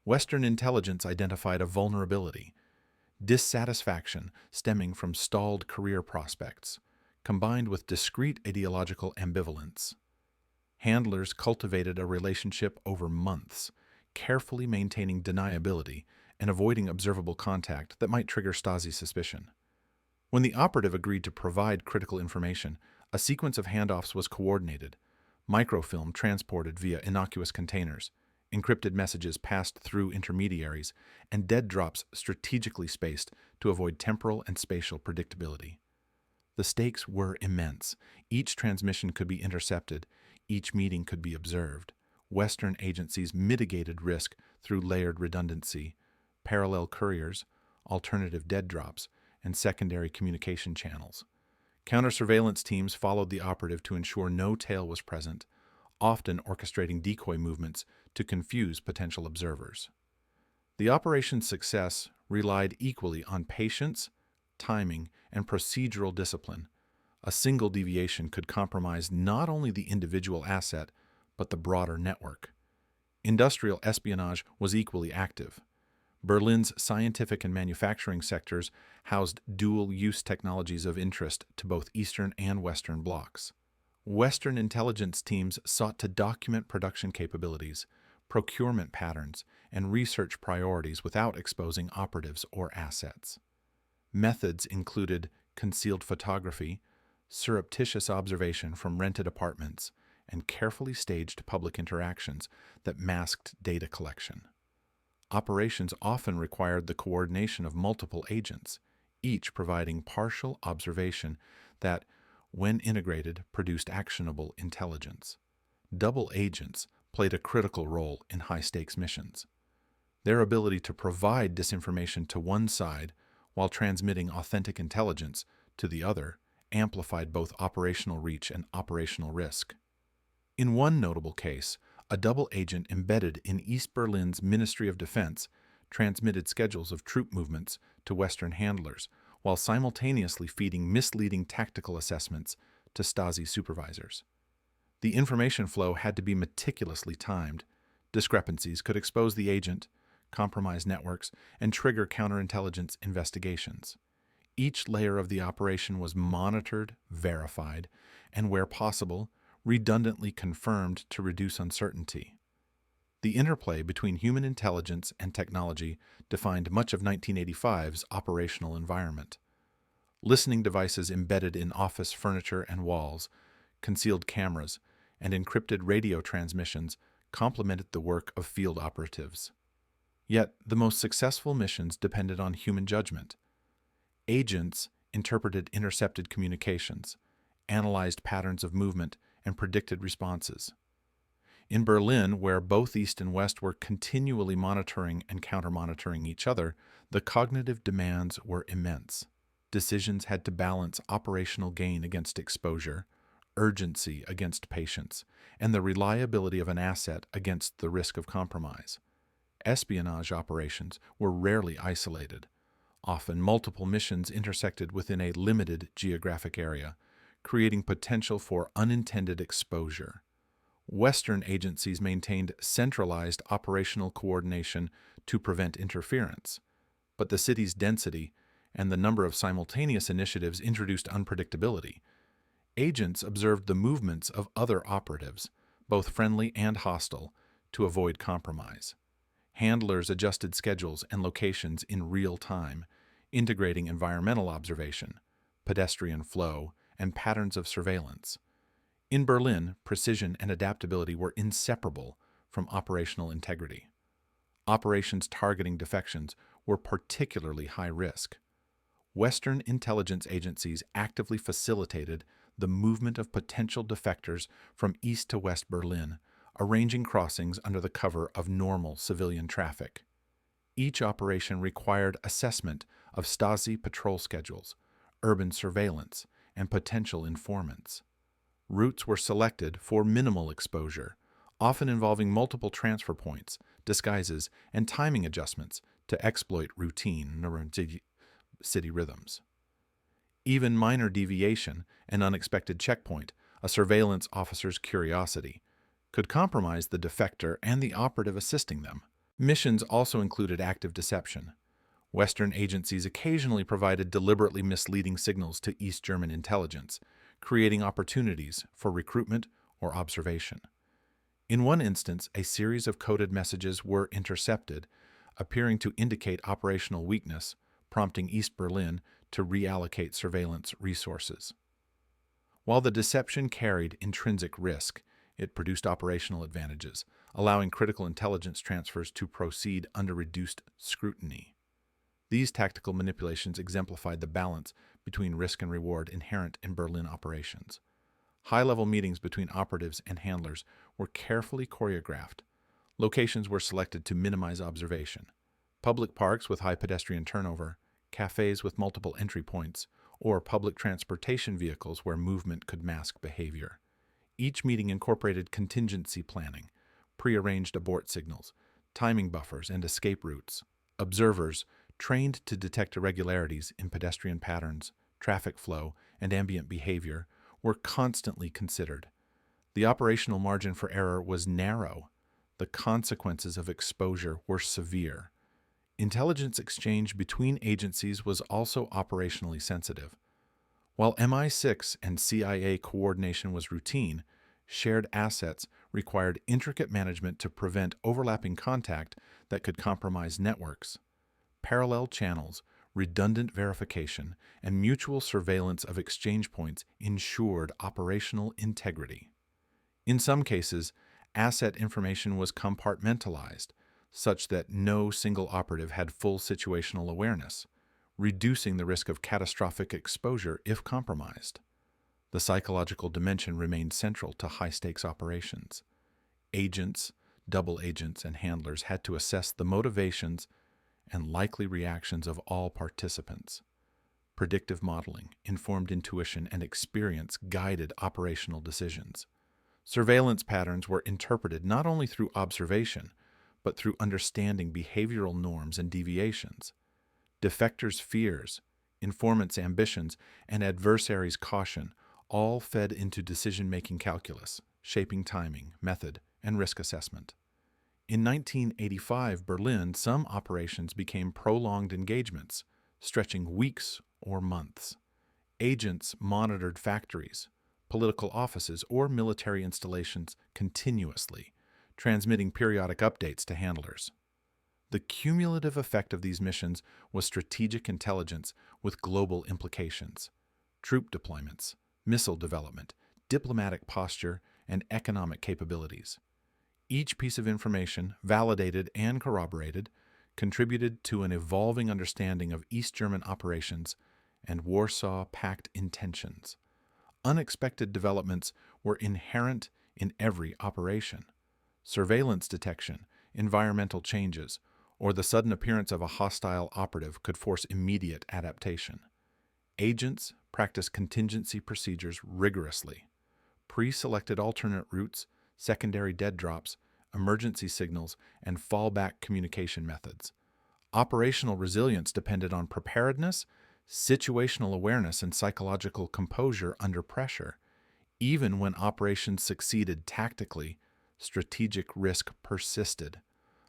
Western intelligence identified a vulnerability, dissatisfaction stemming from stalled career prospects, combined with discrete ideological ambivalence. Handlers cultivated a relationship over months, carefully maintaining deniability and avoiding observable contact that might trigger Stasi suspicion. When the operative agreed to provide critical information, a sequence of handoffs was coordinated, microfilm transported via innocuous containers, encrypted messages passed through intermediaries, and dead drops strategically spaced to avoid temporal and spatial predictability. The stakes were immense. Each transmission could be intercepted. Each meeting could be observed. Western agencies mitigated risk through layered redundancy, parallel couriers, alternative dead drops, and secondary communication channels. Counter-surveillance teams followed the operative to ensure no tail was present, often orchestrating decoy movements to confuse potential observers. The operation's success relied equally on patience, timing, and procedural discipline. A single deviation could compromise not only the individual asset, but the broader network. Industrial espionage was equally active. Berlin's scientific and manufacturing sectors housed dual-use technologies of interest to both Eastern and Western blocs. Western intelligence teams sought to document production capabilities, procurement patterns, and research priorities without exposing operatives or assets. Methods included concealed photography, surreptitious observation from rented apartments, and carefully staged public interactions that masked data collection. Operations often required the coordination of multiple agents, each providing partial observation that, when integrated, produced actionable intelligence. Double agents played a critical role in high-stakes missions. Their ability to provide disinformation to one side while transmitting authentic intelligence to the other amplified both operational reach and operational risk. In one notable case, a double agent embedded in East Berlin's Ministry of Defense transmitted schedules of troop movements to Western handlers, while simultaneously feeding misleading tactical assessments to Stasi supervisors. The information flow had to be meticulously timed. Discrepancies could expose the agent, compromise networks, and trigger counterintelligence investigations. Each layer of the operation was monitored, verified, and where possible, redundantly confirmed to reduce uncertainty. The interplay between human intelligence and technology defined much of 1985's operational environment. Listening devices embedded in office furniture and walls, concealed cameras, and encrypted radio transmissions complemented the work of field operatives. Yet, the most successful missions depended on human judgment. Agents interpreted intercepted communications, analyzed patterns of movement, and predicted responses. In Berlin, where both East and West were continually monitoring and counter-monitoring each other, the cognitive demands were immense. Decisions had to balance operational gain against exposure, urgency against patience, and the reliability of an asset against the risk of compromise. Espionage operations were rarely isolated. Often multiple missions intersected within a limited geographic area, creating potential for unintended exposure. Western agencies maintained centralized operational coordination to prevent interference, but the city's density and the number of simultaneous initiatives introduced unpredictability. Agents observed the movements of other operatives, both friendly and hostile, to avoid compromise. Handlers adjusted schedules and locations in real time, integrating environmental observation, pedestrian flow, and patterns of surveillance. In Berlin, precision and adaptability were inseparable from operational integrity. Operations targeting defections were particularly high risk. Western intelligence agencies actively facilitated the movement of potential defectors from East to West Berlin, arranging crossings under the cover of normal civilian traffic. Each operation required assessment of Stasi patrol schedules, urban surveillance, and potential informants. Routes were selected for minimal exposure, often involving multiple transfer points, disguises, and timing adjustments to exploit routine city rhythms. Even minor deviation, an unexpected checkpoint, a surveillance officer's curiosity, could compromise the defector and the operative assisting them. Missions also included active deception. Western agencies occasionally provided deliberately misleading signals to East German intelligence, creating opportunities for recruitment or observation. In one instance, a series of coded messages were intercepted, appearing to indicate operational weakness, prompting East Berlin to reallocate surveillance resources. While the deception carried intrinsic risk, it produced operational advantages, allowing critical intelligence transfers to proceed under reduced scrutiny. These tactical manipulations exemplified the balance between risk and reward inherent in Berlin operations. High-level meetings between operatives and handlers were carefully choreographed. Locations were selected to minimize observation. Public parks with high pedestrian turnover, cafes with multiple entry points, or public transportation vehicles where movement could mask behavior. Each meeting incorporated contingency planning, prearranged abort signals, timing buffers, and escape routes. Observers, trained to detect irregularities in pedestrian patterns, traffic flow, and ambient behavior, were constantly considered. The operational margin for error was narrow. The consequences of exposure were severe. Intelligence exchange between agencies was also operationally sensitive. While MI6 and CIA coordination was routine, shared assets required intricate management to prevent overlapping contact that could compromise networks. Parallel channels, redundant verification, and mutual surveillance of exchange points ensured operational integrity. In some cases, asset information was compartmentalized, such that no single operative had full situational awareness, reducing the risk of catastrophic exposure if compromised. The psychological dimension remained central to high-stakes operations. Agents, double agents, and handlers had to assess the motivations and likely reactions of all participants. Predictive modeling, informed intuition, and experience guided operational decisions. Surveillance patterns were interpreted not only through observation, but through understanding behavioral norms and deviations. Defectors' fears, informants' ambitions, and adversaries' caution all fed into decision-making calculus, shaping timing, method, and risk assessment. In 1985 Berlin, some operations became prolonged engagements, stretching weeks or months. Agents monitored factories, political offices, or military installations continuously, transmitting periodic updates to handlers. The cumulative effect of these missions was strategic intelligence with global implications: troop deployments, missile development, diplomatic posture, and economic capabilities. Each piece of information, validated and corroborated, contributed to an evolving understanding of East German operations and Warsaw Pact intentions. Unexpected developments were inherent in every operation. Surveillance detection, environmental changes, or the sudden appearance of a hostile operative could force immediate adaptation. Agents practiced contingency procedures rigorously. Pre-selected alternate routes, secondary dead drops, emergency signals, and fallback communication methods. Operational resilience depended on preparedness, situational awareness, and psychological composure under pressure. Even when operations succeeded tactically, strategic risk persisted.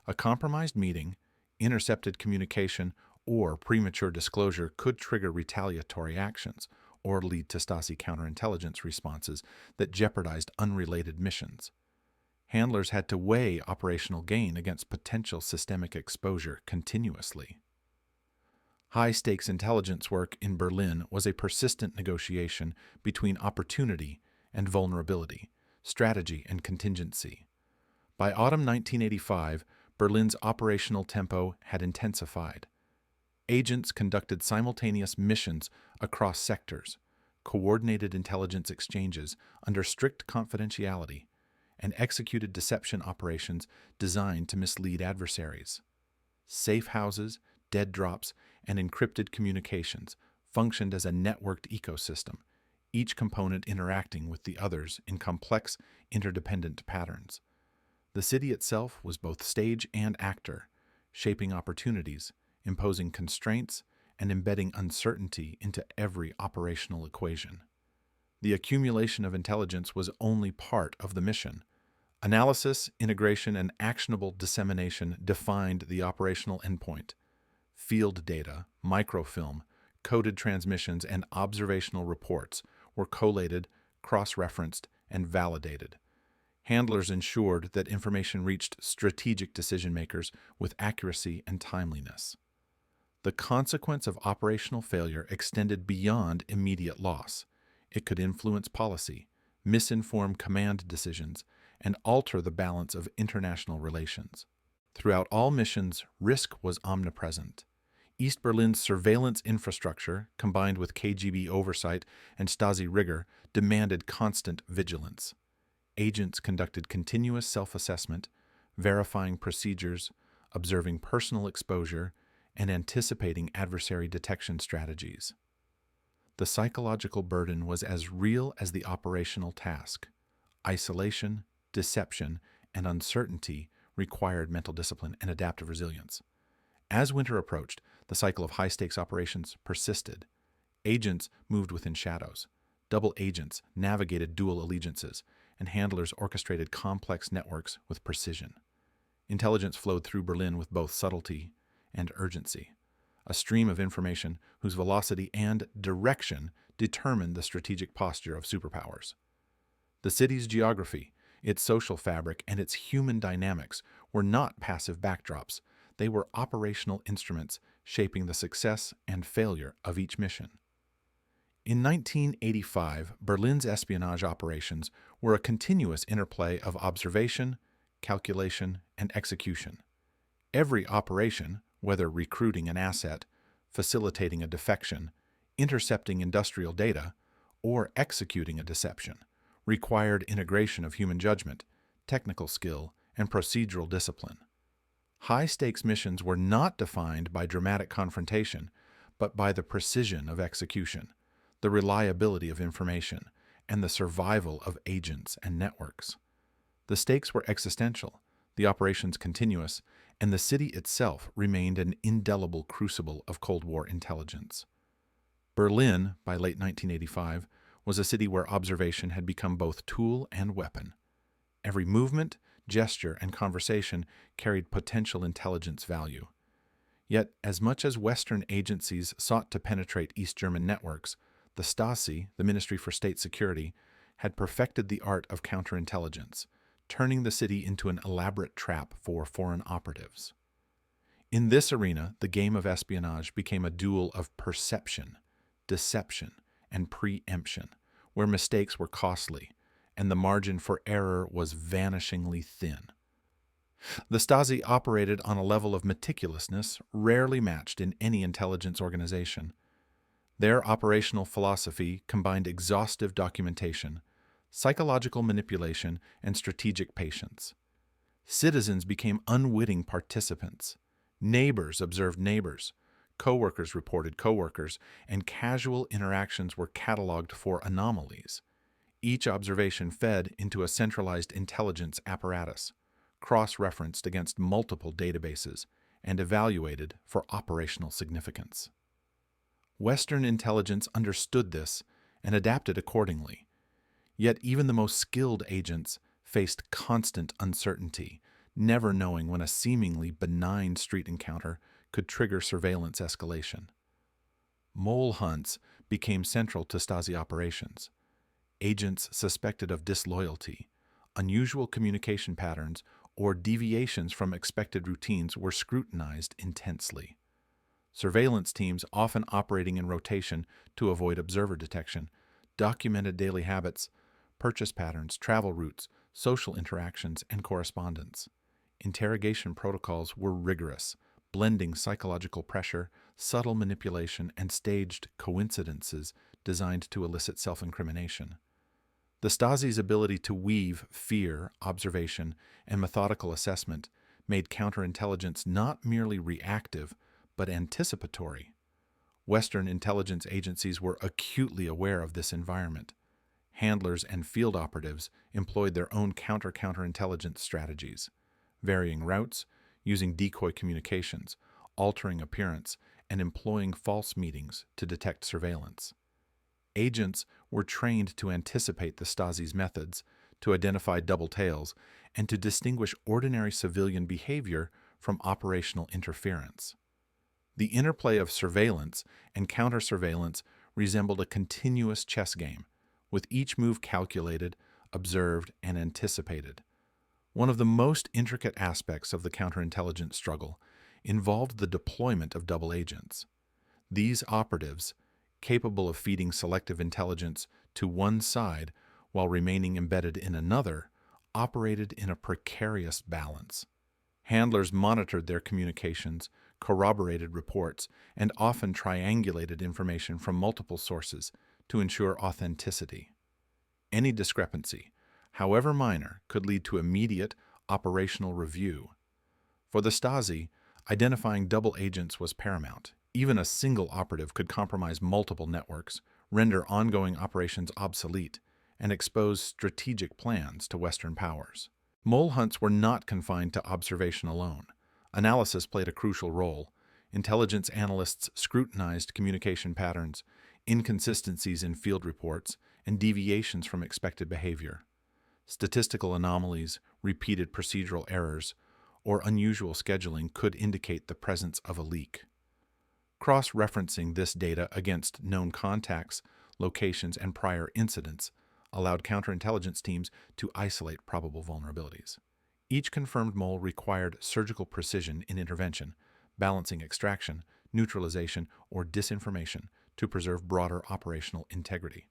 A compromised meeting, intercepted communication, or premature disclosure could trigger retaliatory actions or lead to Stasi counterintelligence responses that jeopardized unrelated missions. Handlers had to weigh operational gain against potential systemic exposure continuously. High-stakes intelligence work in Berlin was a persistent negotiation between opportunity and vulnerability, strategy and contingency. By autumn 1985, Berlin's operational tempo had intensified. Agents conducted simultaneous missions across sectors, coordinated intelligence exchanges under strict confidentiality, and executed deception operations designed to mislead adversaries. Safe houses, dead drops, and encrypted communications functioned as a networked ecosystem, each component interacting with the others in complex, interdependent patterns. The city itself was both stage and actor, shaping opportunities, imposing constraints, and embedding uncertainty into every operational equation. The accumulation of intelligence was only part of the mission. Analysis, integration, and actionable dissemination defined the operational endpoint. Field data, microfilm, coded transmissions, and observational reports were collated, cross-referenced, and validated. Handlers ensured that information reached strategic decision-makers with accuracy and timeliness. The consequence of operational failure extended beyond immediate loss. It could influence policy, misinform command decisions, and alter the balance of international relations. Throughout all missions, risk was omnipresent. East Berlin's surveillance infrastructure, combined with KGB oversight and Stasi rigor, demanded constant vigilance. Agents conducted continuous self-assessment, verifying procedures, observing personal exposure, and anticipating adversary detection strategies. The psychological burden was as real as the operational task. Isolation, deception, and uncertainty required mental discipline and adaptive resilience. As winter approached, the cycle of high-stakes operations persisted. Agents moved within shadows. Double agents navigated dual allegiances, and handlers orchestrated complex networks with precision. Intelligence flowed through Berlin with both subtlety and urgency, a stream of information whose velocity and direction determined the strategic posture of superpowers. The city's geography, its social fabric, and its human dynamics were not passive backdrops. They were operational instruments shaping the success and failure of each mission. In 1985, Berlin's espionage operations were a continuous interplay of observation, calculation, and execution. Every operation, whether recruiting an asset, facilitating a defection, intercepting industrial data, or executing a deception, required integration of human judgment, technical skill, and procedural discipline. High-stakes missions were not defined by dramatic confrontation, but by the precision of execution, the reliability of information, and the survival of agents and networks. The stakes were existential, the operations continuous, and the city itself remained an indelible crucible of Cold War intelligence. Berlin, by late 1985, was a city where observation had become both tool and weapon. Every movement, gesture, and conversation carried potential intelligence value. Yet, as much as Western agencies sought to penetrate East German networks, the Stasi, the Ministry for State Security, had perfected the art of counterintelligence, turning the city into an elaborate trap for foreign operatives. In this arena, the game of espionage became a duel of perception, deception, and preemption, where mistakes were costly, and the margin for error was vanishingly thin. The Stasi operated on a level of meticulousness rarely matched in any intelligence organization. Their operational philosophy combined exhaustive documentation, psychological manipulation, and strategic patience. Citizens became unwitting participants. Neighbors observed neighbors. Coworkers reported coworkers, and casual interactions were cataloged for anomalies. Each observation fed into a centralized intelligence apparatus, cross-referenced against multiple databases, and evaluated for operational significance. Western intelligence understood this and adapted accordingly. Yet even the most skilled agents faced constant uncertainty, never knowing when a seemingly benign street encounter could trigger surveillance escalation. Mole hunts became central to Stasi operations. Agents suspected of disloyalty, unusual communication patterns, or deviations from expected routines were scrutinized intensely. Surveillance teams, often operating in rotation to avoid observer detection, documented daily habits, purchase patterns, travel routes, social interactions, and correspondence. Interrogation protocols were rigorous, blending psychological pressure, subtle manipulation, and staged coincidences designed to elicit self-incrimination. The Stasi's ability to weave fear, observation, and methodical assessment made counterintelligence not merely reactive, but anticipatory. Western intelligence agencies were acutely aware of this environment. Handlers and field operatives employed their own counterintelligence strategies, varying routes, using decoy communications, altering appearance, and employing false meetings to detect surveillance. Agents were trained to anticipate the Stasi's methods, to identify double tails, and to distinguish ordinary civilian behavior from operational interference. The interplay of surveillance and counter-surveillance resembled a continuous chess game, with each move calculated, observed, and anticipated. One of the most intricate aspects of the counterintelligence struggle involved the deployment of double agents. These operatives, capable of feeding selective intelligence to one side while remaining embedded in another, operated in a precarious balance. Handlers monitored their communications, corroborated reports, and often triangulated information from multiple sources to ensure authenticity. Any discrepancy, however minor, could lead to immediate operational review. For the Stasi, identifying double agents was paramount. Even a single operative could compromise multiple networks, render ongoing operations obsolete, and expose strategic plans to Western powers. Mole hunts were not confined to observation alone. Analysis played a crucial role. Intelligence analysts scrutinized communication patterns, inconsistencies in field reports, and deviations from expected behavior. Statistical anomalies, repeated procedural errors, or unusual scheduling could indicate the presence of a leak. Cross-referencing this data against known contacts, locations, and prior incidents allowed counterintelligence teams to isolate probable vulnerabilities. Each confirmed mole required surgical precision in intervention, balancing extraction, neutralization, or disinformation to preserve broader operational integrity.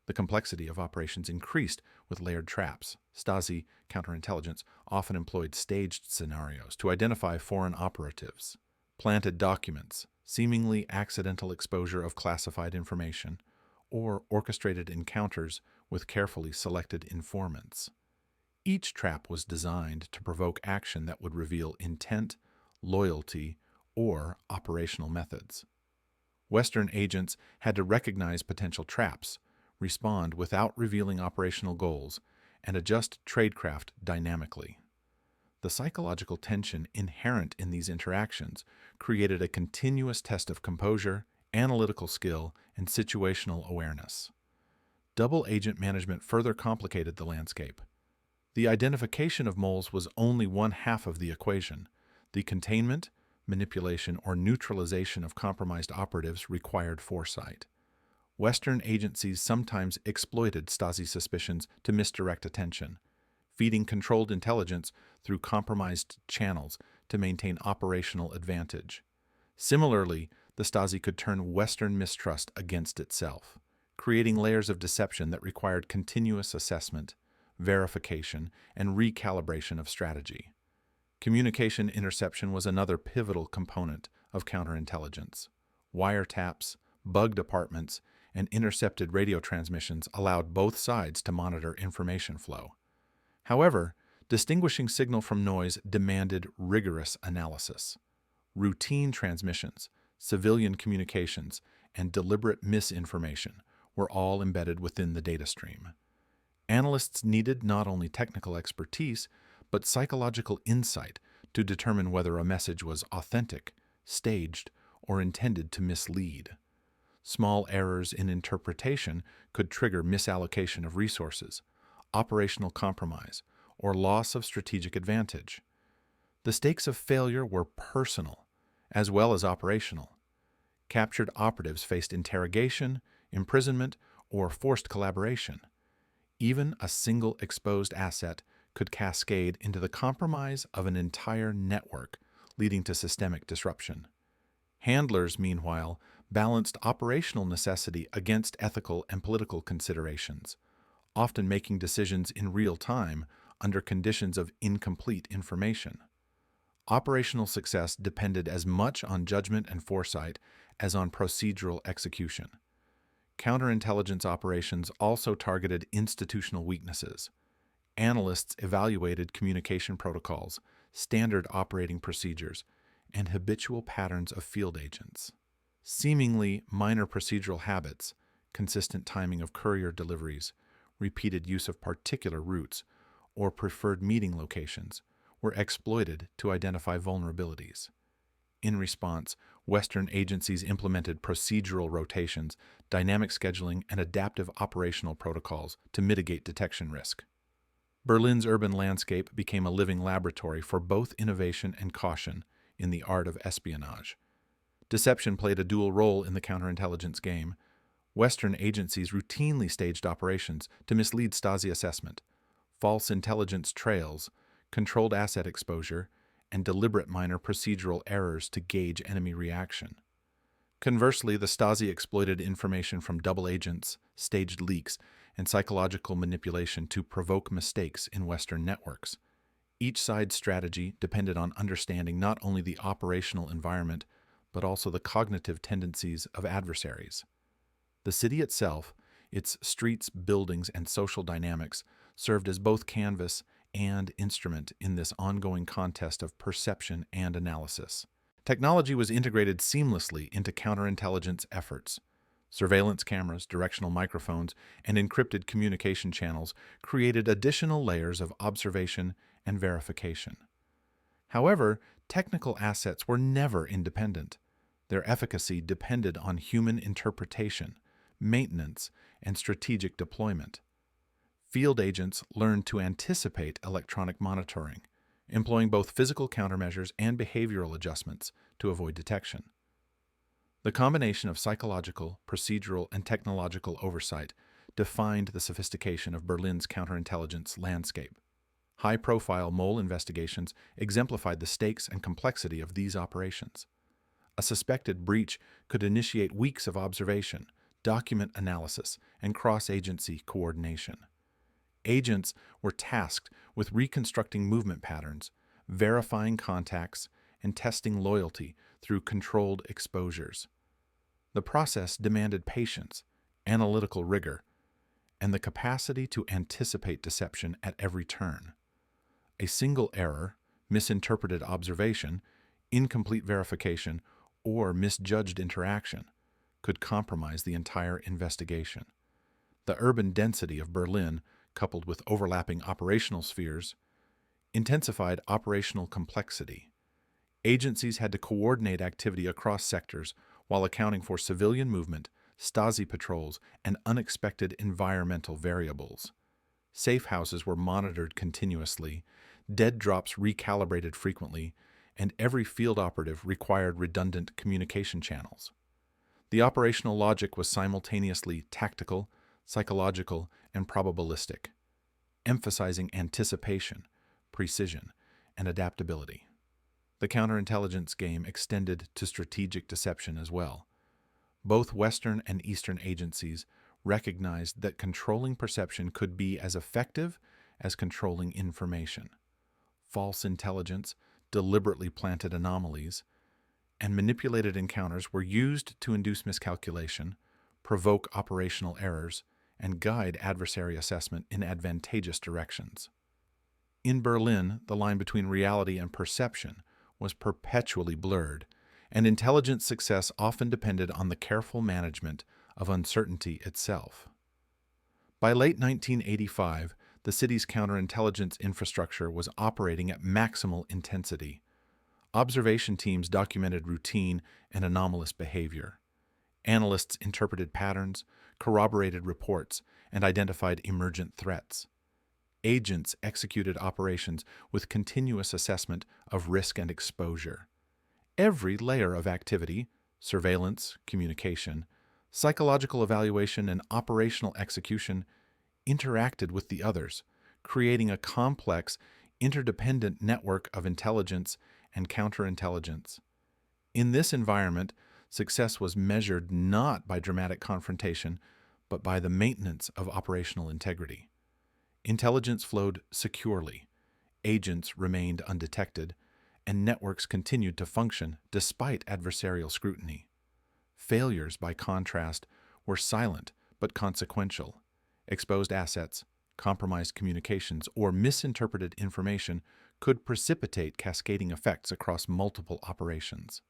The complexity of operations increased with layered traps. Stasi counterintelligence often employed staged scenarios to identify foreign operatives, planted documents, seemingly accidental exposure of classified information, or orchestrated encounters with carefully selected informants. Each trap was designed to provoke action that would reveal intent, loyalty, or operational methods. Western agents had to recognize potential traps, respond without revealing operational goals, and adjust tradecraft dynamically. The psychological tension inherent in these interactions created a continuous test of composure, analytical skill, and situational awareness. Double agent management further complicated the landscape. The identification of moles was only one half of the equation. The containment, manipulation, or neutralization of compromised operatives required foresight. Western agencies sometimes exploited Stasi suspicions to misdirect attention, feeding controlled intelligence through compromised channels to maintain operational advantage. Similarly, the Stasi could turn Western mistrust against itself, creating layers of deception that required continuous assessment, verification, and recalibration of strategy. Communication interception was another pivotal component of counterintelligence. Wiretaps, bugged apartments, and intercepted radio transmissions allowed both sides to monitor information flow. However, distinguishing signal from noise demanded rigorous analysis. Routine transmissions, civilian communications, and deliberate misinformation were all embedded within the data stream. Analysts needed not only technical expertise, but psychological insight to determine whether a message was authentic, staged, or intended to mislead. Small errors in interpretation could trigger misallocation of resources, operational compromise, or loss of strategic advantage. The stakes of failure were personal, as well as operational. Captured operatives faced interrogation, imprisonment, or forced collaboration. Even a single exposed asset could cascade into the compromise of an entire network, leading to systemic disruption. Handlers, meanwhile, balanced operational necessity against ethical and political considerations, often making decisions in real time under conditions of incomplete information. Operational success depended as much on judgment and foresight as on procedural execution. Counterintelligence operations also targeted institutional weaknesses. Analysts evaluated communication protocols, standard operating procedures, and habitual patterns of field agents. Seemingly minor procedural habits, consistent timing of courier deliveries, repeated use of particular routes, or preferred meeting locations, were exploited to identify vulnerabilities. In response, Western agencies implemented procedural rotations, dynamic scheduling, and adaptive operational protocols to mitigate detection risk. Berlin's urban landscape became a living laboratory for both innovation and caution in the art of espionage. Deception played a dual role in the counterintelligence game. Western agencies routinely staged operations to mislead Stasi assessment, false intelligence trails, controlled asset exposure, and deliberate minor procedural errors to gauge enemy reaction. Conversely, the Stasi exploited information from double agents, staged leaks, and psychological manipulation to provoke mistakes in Western networks. Each side's strategy depended on understanding not only the operational environment, but also the cognitive tendencies of adversaries. The city itself, its streets, buildings, and social dynamics served as both canvas and instrument in this ongoing contest of perception and analysis. Technology was integrated seamlessly into counterintelligence efforts. Surveillance cameras, directional microphones, and encrypted communication channels created additional layers of observation and verification. However, technical assets were never independent. Their efficacy depended on human interpretation, maintenance, and strategic deployment. Field agents learned to anticipate electronic monitoring, employing both physical countermeasures and behavioral adjustments to avoid detection. The combination of psychological, procedural, and technological oversight defined the sophistication of Berlin's counterintelligence landscape. High-profile mole investigations exemplified the stakes and complexity of these operations. A suspected breach could initiate weeks of observation, document analysis, and cross-agency coordination. Agents were tasked with reconstructing movement patterns, verifying contacts, and testing loyalty through controlled exposures. The process demanded patience, analytical rigor, and the capacity to anticipate deception at every turn. A single error, misinterpreted observation, incomplete verification, or misjudged interaction could compromise the entire investigation. The urban density of Berlin, coupled with overlapping operational spheres, intensified operational complexity. Agencies had to coordinate activity across sectors while accounting for civilian movement, Stasi patrols, and unexpected environmental variables. Safe houses were monitored continuously, dead drops recalibrated frequently, and every field operative required redundant communication channels. The operational logic was simultaneously tactical, psychological, and probabilistic, emphasizing anticipation, precision, and adaptability. The counterintelligence game extended to strategic deception as well. Both Western and Eastern agencies recognized that controlling perception could be as effective as controlling information. False intelligence, deliberately planted anomalies, and manipulated encounters were used to induce miscalculation, provoke operational errors, and guide adversary assessment in advantageous directions. In Berlin, the line between reality and perception was perpetually blurred, and intelligence success often depended on the careful management of uncertainty itself. By late 1985, the city's counterintelligence infrastructure was operating at maximal intensity. Observation teams documented routine and anomalous behavior. Analysts interpreted patterns, corroborated reports, and identified emergent threats. Agents executed operations with continuous assessment of risk and exposure. Every layer of activity, surveillance, communication, psychological evaluation, and operational execution interacted with the others, creating a complex, interdependent network of intelligence and counterintelligence. In this environment, success was measured not by dramatic confrontation, but by the maintenance of operational integrity. Intelligence flowed securely, agents remained undetected, and networks continued to function despite adversarial scrutiny. Failures, by contrast, were silent but consequential. Exposed assets, compromised communications, or misinterpreted information could precipitate cascading effects across multiple operations.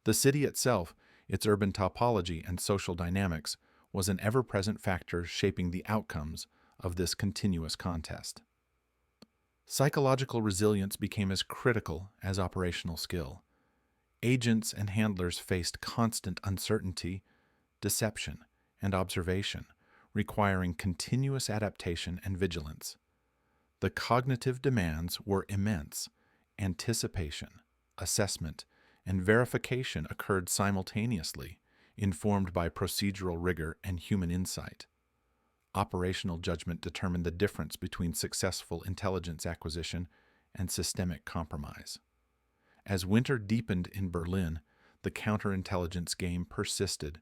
The city itself, its urban topology and social dynamics, was an ever-present factor shaping the outcomes of this continuous contest. Psychological resilience became as critical as operational skill. Agents and handlers faced constant uncertainty, deception, and observation, requiring continuous adaptation and vigilance. The cognitive demands were immense. Anticipation, assessment, and verification occurred simultaneously, informed by procedural rigor and human insight. Operational judgment determined the difference between successful intelligence acquisition and systemic compromise. As winter deepened in Berlin, the counterintelligence game persisted,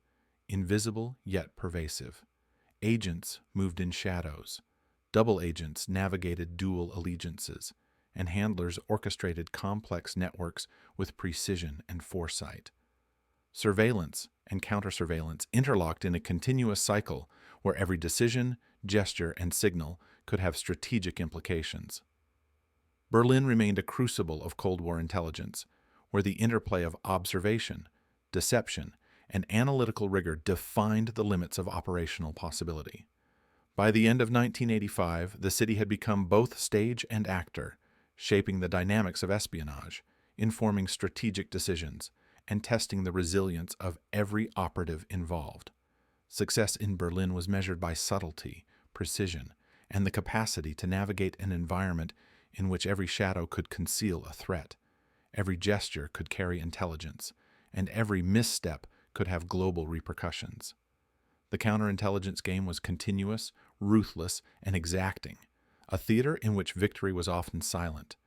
invisible yet pervasive. Agents moved in shadows. Double agents navigated dual allegiances, and handlers orchestrated complex networks with precision and foresight. Surveillance and counter-surveillance interlocked in a continuous cycle where every decision, gesture, and signal could have strategic implications. Berlin remained a crucible of Cold War intelligence, where the interplay of observation, deception, and analytical rigor defined the limits of operational possibility. By the end of 1985, the city had become both stage and actor, shaping the dynamics of espionage, informing strategic decisions, and testing the resilience of every operative involved. Success in Berlin was measured by subtlety, precision, and the capacity to navigate an environment in which every shadow could conceal a threat, every gesture could carry intelligence, and every misstep could have global repercussions. The counterintelligence game was continuous, ruthless, and exacting, a theater in which victory was often silent,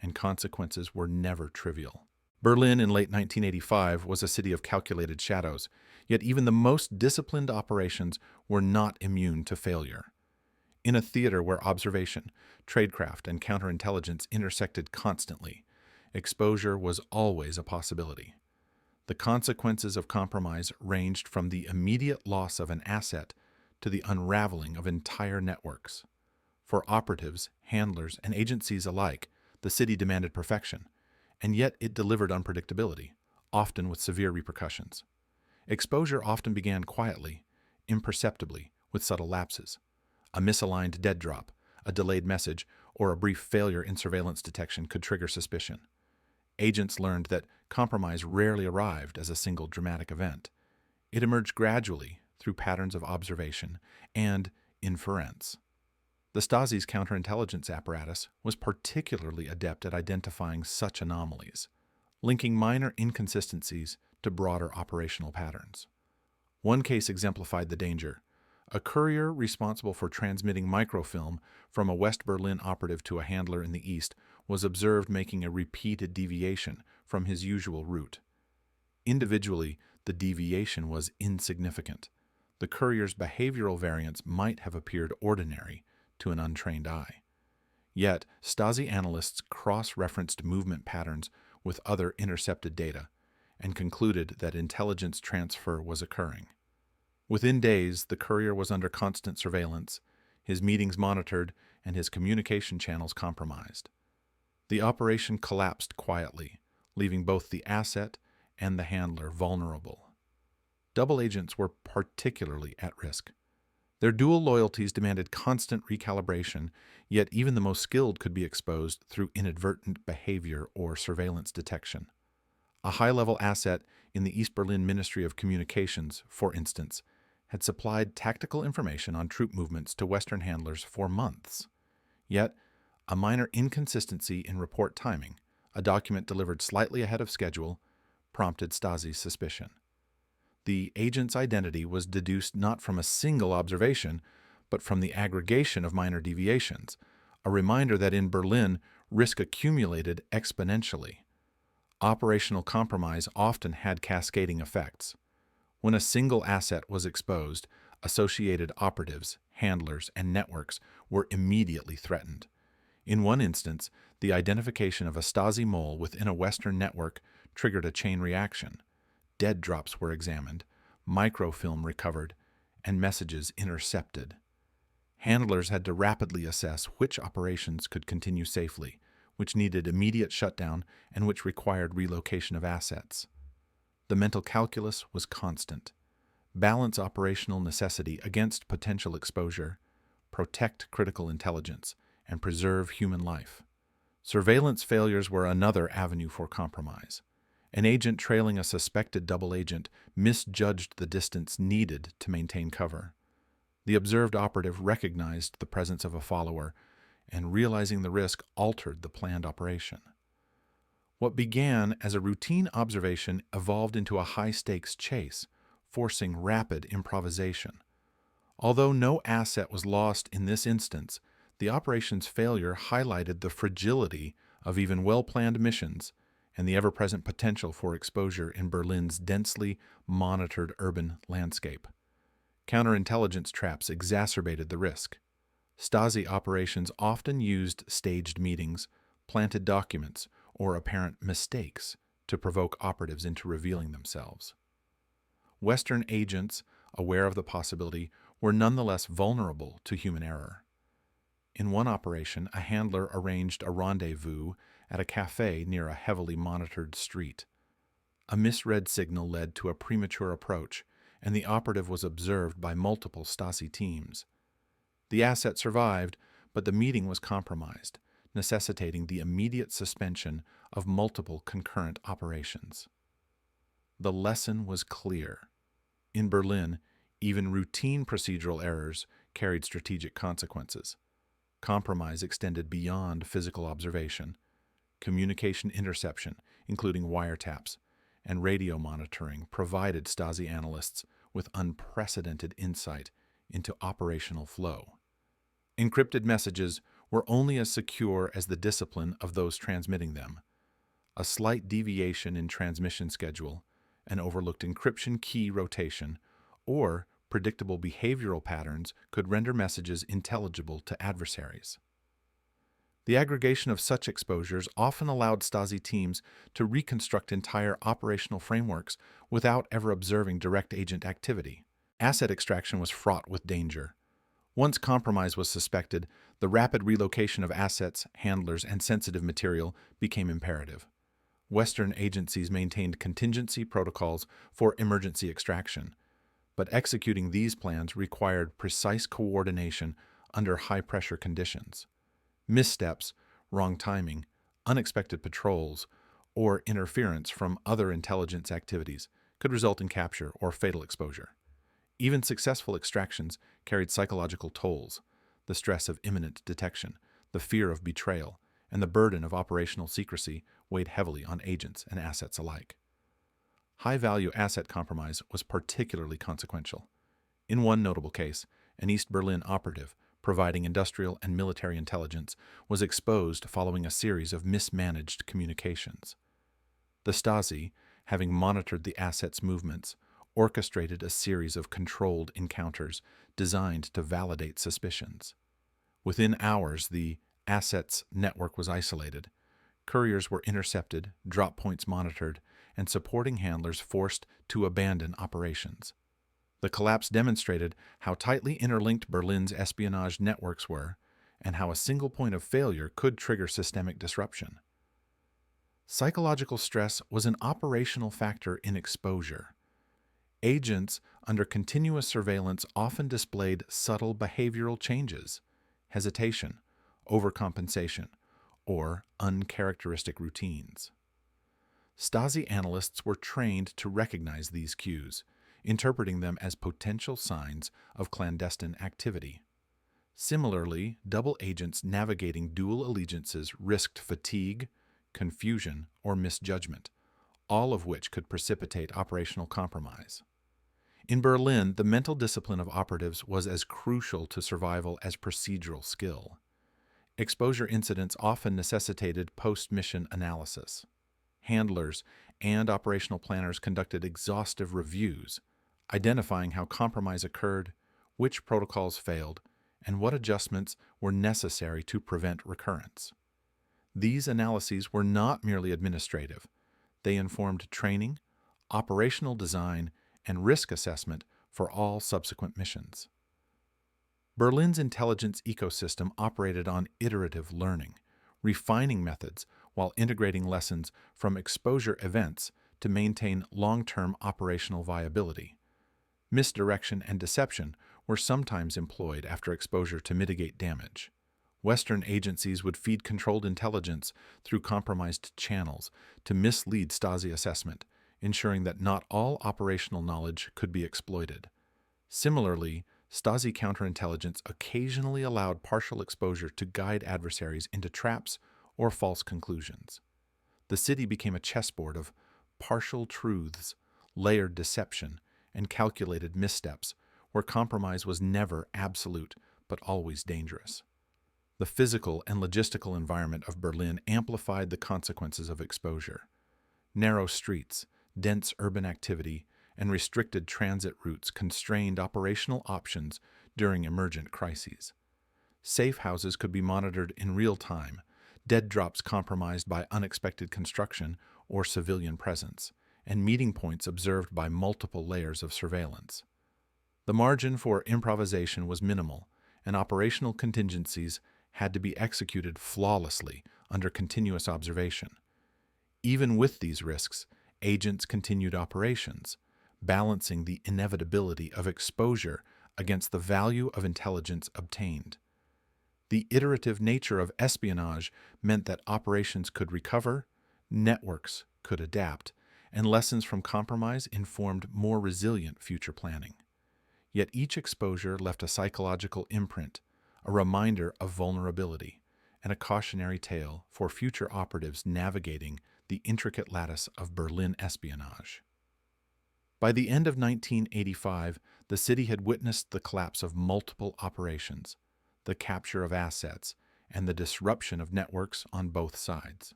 and consequences were never trivial. Berlin in late 1985 was a city of calculated shadows, yet even the most disciplined operations were not immune to failure. In a theater where observation, tradecraft, and counterintelligence intersected constantly, exposure was always a possibility. The consequences of compromise ranged from the immediate loss of an asset to the unraveling of entire networks. For operatives, handlers, and agencies alike, the city demanded perfection, and yet it delivered unpredictability, often with severe repercussions. Exposure often began quietly, imperceptibly, with subtle lapses. A misaligned dead drop, a delayed message, or a brief failure in surveillance detection could trigger suspicion. Agents learned that compromise rarely arrived as a single dramatic event. It emerged gradually, through patterns of observation and inference. The Stasi's counterintelligence apparatus was particularly adept at identifying such anomalies, linking minor inconsistencies to broader operational patterns. One case exemplified the danger. A courier responsible for transmitting microfilm from a West Berlin operative to a handler in the East was observed making a repeated deviation from his usual route. Individually, the deviation was insignificant. The courier's behavioral variance might have appeared ordinary to an untrained eye. Yet, Stasi analysts cross-referenced movement patterns with other intercepted data and concluded that intelligence transfer was occurring. Within days, the courier was under constant surveillance, his meetings monitored, and his communication channels compromised. The operation collapsed quietly, leaving both the asset and the handler vulnerable. Double agents were particularly at risk. Their dual loyalties demanded constant recalibration, yet even the most skilled could be exposed through inadvertent behavior or surveillance detection. A high-level asset in the East Berlin Ministry of Communications, for instance, had supplied tactical information on troop movements to Western handlers for months. Yet, a minor inconsistency in report timing, a document delivered slightly ahead of schedule, prompted Stasi's suspicion. The agent's identity was deduced not from a single observation, but from the aggregation of minor deviations, a reminder that in Berlin, risk accumulated exponentially. Operational compromise often had cascading effects. When a single asset was exposed, associated operatives, handlers, and networks were immediately threatened. In one instance, the identification of a Stasi mole within a Western network triggered a chain reaction. Dead drops were examined, microfilm recovered, and messages intercepted. Handlers had to rapidly assess which operations could continue safely, which needed immediate shutdown, and which required relocation of assets. The mental calculus was constant. Balance operational necessity against potential exposure, protect critical intelligence, and preserve human life. Surveillance failures were another avenue for compromise. An agent trailing a suspected double agent misjudged the distance needed to maintain cover. The observed operative recognized the presence of a follower, and realizing the risk altered the planned operation. What began as a routine observation evolved into a high-stakes chase, forcing rapid improvisation. Although no asset was lost in this instance, the operation's failure highlighted the fragility of even well-planned missions and the ever-present potential for exposure in Berlin's densely monitored urban landscape. Counterintelligence traps exacerbated the risk. Stasi operations often used staged meetings, planted documents, or apparent mistakes to provoke operatives into revealing themselves. Western agents, aware of the possibility, were nonetheless vulnerable to human error. In one operation, a handler arranged a rendezvous at a cafe near a heavily monitored street. A misread signal led to a premature approach, and the operative was observed by multiple Stasi teams. The asset survived, but the meeting was compromised, necessitating the immediate suspension of multiple concurrent operations. The lesson was clear. In Berlin, even routine procedural errors carried strategic consequences. Compromise extended beyond physical observation. Communication interception, including wiretaps, and radio monitoring provided Stasi analysts with unprecedented insight into operational flow. Encrypted messages were only as secure as the discipline of those transmitting them. A slight deviation in transmission schedule, an overlooked encryption key rotation, or predictable behavioral patterns could render messages intelligible to adversaries. The aggregation of such exposures often allowed Stasi teams to reconstruct entire operational frameworks without ever observing direct agent activity. Asset extraction was fraught with danger. Once compromise was suspected, the rapid relocation of assets, handlers, and sensitive material became imperative. Western agencies maintained contingency protocols for emergency extraction, but executing these plans required precise coordination under high-pressure conditions. Missteps, wrong timing, unexpected patrols, or interference from other intelligence activities could result in capture or fatal exposure. Even successful extractions carried psychological tolls: the stress of imminent detection, the fear of betrayal, and the burden of operational secrecy weighed heavily on agents and assets alike. High-value asset compromise was particularly consequential. In one notable case, an East Berlin operative providing industrial and military intelligence was exposed following a series of mismanaged communications. The Stasi, having monitored the asset's movements, orchestrated a series of controlled encounters designed to validate suspicions. Within hours, the asset's network was isolated. Couriers were intercepted, drop points monitored, and supporting handlers forced to abandon operations. The collapse demonstrated how tightly interlinked Berlin's espionage networks were, and how a single point of failure could trigger systemic disruption. Psychological stress was an operational factor in exposure. Agents under continuous surveillance often displayed subtle behavioral changes: hesitation, overcompensation, or uncharacteristic routines. Stasi analysts were trained to recognize these cues, interpreting them as potential signs of clandestine activity. Similarly, double agents navigating dual allegiances risked fatigue, confusion, or misjudgment, all of which could precipitate operational compromise. In Berlin, the mental discipline of operatives was as crucial to survival as procedural skill. Exposure incidents often necessitated post-mission analysis. Handlers and operational planners conducted exhaustive reviews, identifying how compromise occurred, which protocols failed, and what adjustments were necessary to prevent recurrence. These analyses were not merely administrative. They informed training, operational design, and risk assessment for all subsequent missions. Berlin's intelligence ecosystem operated on iterative learning, refining methods while integrating lessons from exposure events to maintain long-term operational viability. Misdirection and deception were sometimes employed after exposure to mitigate damage. Western agencies would feed controlled intelligence through compromised channels to mislead Stasi assessment, ensuring that not all operational knowledge could be exploited. Similarly, Stasi counterintelligence occasionally allowed partial exposure to guide adversaries into traps or false conclusions. The city became a chessboard of partial truths, layered deception, and calculated missteps, where compromise was never absolute but always dangerous. The physical and logistical environment of Berlin amplified the consequences of exposure. Narrow streets, dense urban activity, and restricted transit routes constrained operational options during emergent crises. Safe houses could be monitored in real time, dead drops compromised by unexpected construction or civilian presence, and meeting points observed by multiple layers of surveillance. The margin for improvisation was minimal, and operational contingencies had to be executed flawlessly under continuous observation. Even with these risks, agents continued operations, balancing the inevitability of exposure against the value of intelligence obtained. The iterative nature of espionage meant that operations could recover, networks could adapt, and lessons from compromise informed more resilient future planning. Yet each exposure left a psychological imprint, a reminder of vulnerability, and a cautionary tale for future operatives navigating the intricate lattice of Berlin espionage. By the end of 1985, the city had witnessed the collapse of multiple operations, the capture of assets, and the disruption of networks on both sides.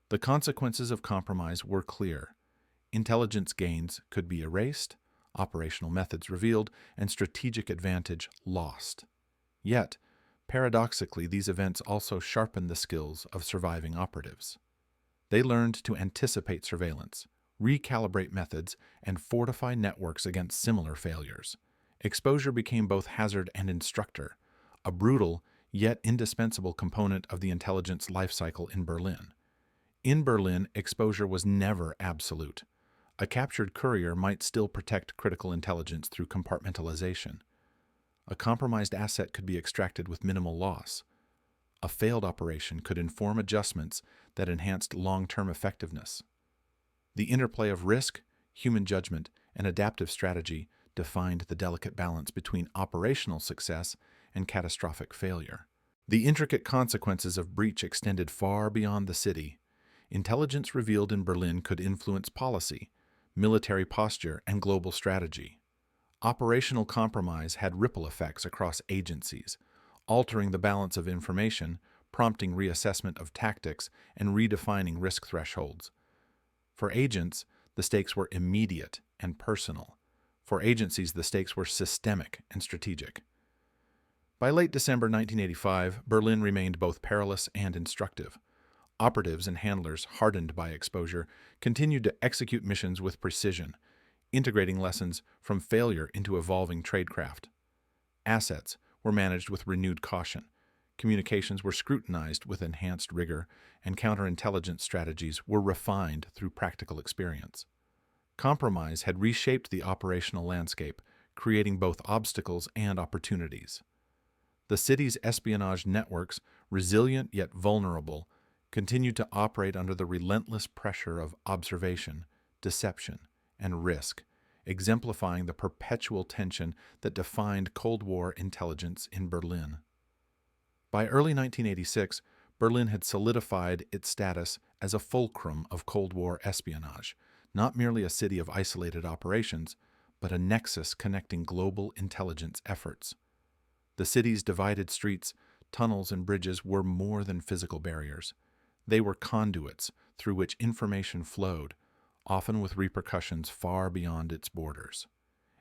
The consequences of compromise were clear. Intelligence gains could be erased, operational methods revealed, and strategic advantage lost. Yet, paradoxically, these events also sharpened the skills of surviving operatives. They learned to anticipate surveillance, recalibrate methods, and fortify networks against similar failures. Exposure became both hazard and instructor, a brutal yet indispensable component of the intelligence lifecycle in Berlin. In Berlin, exposure was never absolute. A captured courier might still protect critical intelligence through compartmentalization. A compromised asset could be extracted with minimal loss. A failed operation could inform adjustments that enhanced long-term effectiveness. The interplay of risk, human judgment, and adaptive strategy defined the delicate balance between operational success and catastrophic failure. The intricate consequences of breach extended far beyond the city. Intelligence revealed in Berlin could influence policy, military posture, and global strategy. Operational compromise had ripple effects across agencies, altering the balance of information, prompting reassessment of tactics, and redefining risk thresholds. For agents, the stakes were immediate and personal. For agencies, the stakes were systemic and strategic. By late December 1985, Berlin remained both perilous and instructive. Operatives and handlers, hardened by exposure, continued to execute missions with precision, integrating lessons from failure into evolving tradecraft. Assets were managed with renewed caution. Communications were scrutinized with enhanced rigor, and counterintelligence strategies were refined through practical experience. Compromise had reshaped the operational landscape, creating both obstacles and opportunities. The city's espionage networks, resilient yet vulnerable, continued to operate under the relentless pressure of observation, deception, and risk, exemplifying the perpetual tension that defined Cold War intelligence in Berlin. By early 1986, Berlin had solidified its status as a fulcrum of Cold War espionage, not merely a city of isolated operations, but a nexus connecting global intelligence efforts. The city's divided streets, tunnels, and bridges were more than physical barriers. They were conduits through which information flowed, often with repercussions far beyond its borders.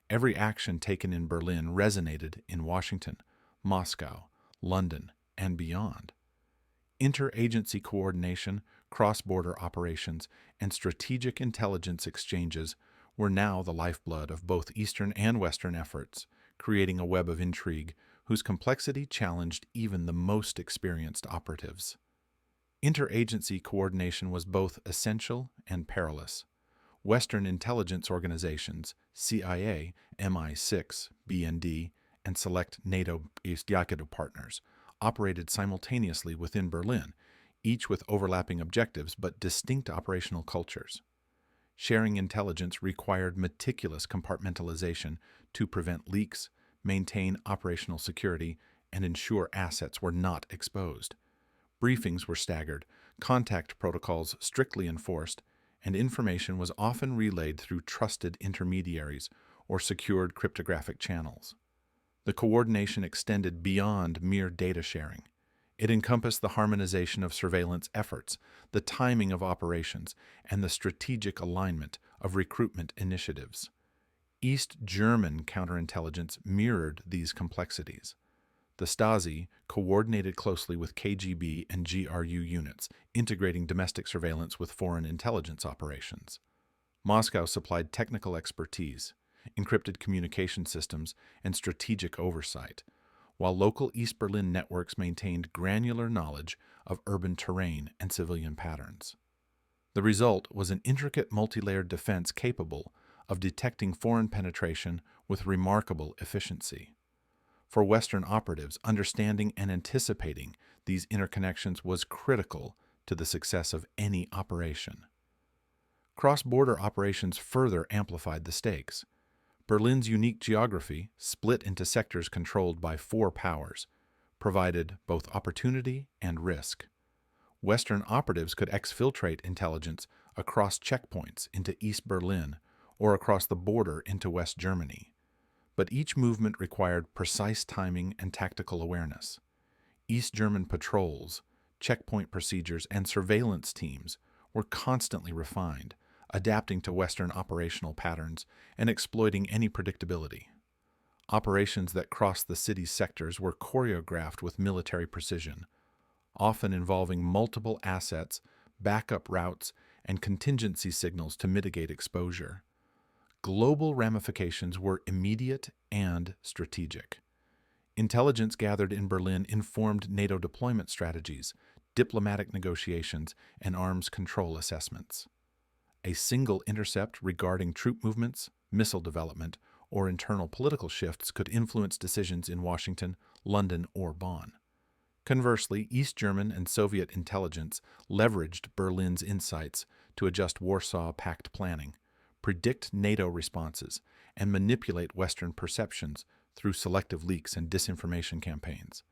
Every action taken in Berlin resonated in Washington, Moscow, London, and beyond. Interagency coordination, cross-border operations, and strategic intelligence exchanges were now the lifeblood of both Eastern and Western efforts, creating a web of intrigue whose complexity challenged even the most experienced operatives. Interagency coordination was both essential and perilous. Western intelligence organizations, CIA, MI6, BND, and select NATO-based partners, operated simultaneously within Berlin, each with overlapping objectives but distinct operational cultures. Sharing intelligence required meticulous compartmentalization to prevent leaks, maintain operational security, and ensure assets were not exposed. Briefings were staggered, contact protocols strictly enforced, and information was often relayed through trusted intermediaries or secured cryptographic channels. The coordination extended beyond mere data sharing. It encompassed the harmonization of surveillance efforts, the timing of operations, and the strategic alignment of recruitment initiatives. East German counterintelligence mirrored these complexities. The Stasi coordinated closely with KGB and GRU units, integrating domestic surveillance with foreign intelligence operations. Moscow supplied technical expertise, encrypted communication systems, and strategic oversight, while local East Berlin networks maintained granular knowledge of urban terrain and civilian patterns. The result was an intricate multi-layered defense capable of detecting foreign penetration with remarkable efficiency. For Western operatives, understanding and anticipating these interconnections was critical to the success of any operation. Cross-border operations further amplified the stakes. Berlin's unique geography, split into sectors controlled by 4 powers, provided both opportunity and risk. Western operatives could exfiltrate intelligence across checkpoints into East Berlin or across the border into West Germany. But each movement required precise timing and tactical awareness. East German patrols, checkpoint procedures, and surveillance teams were constantly refined, adapting to Western operational patterns and exploiting any predictability. Operations that crossed the city's sectors were choreographed with military precision, often involving multiple assets, backup routes, and contingency signals to mitigate exposure. Global ramifications were immediate and strategic. Intelligence gathered in Berlin informed NATO deployment strategies, diplomatic negotiations, and arms control assessments. A single intercept regarding troop movements, missile development, or internal political shifts could influence decisions in Washington, London, or Bonn. Conversely, East German and Soviet intelligence leveraged Berlin's insights to adjust Warsaw Pact planning, predict NATO responses, and manipulate Western perceptions through selective leaks and disinformation campaigns.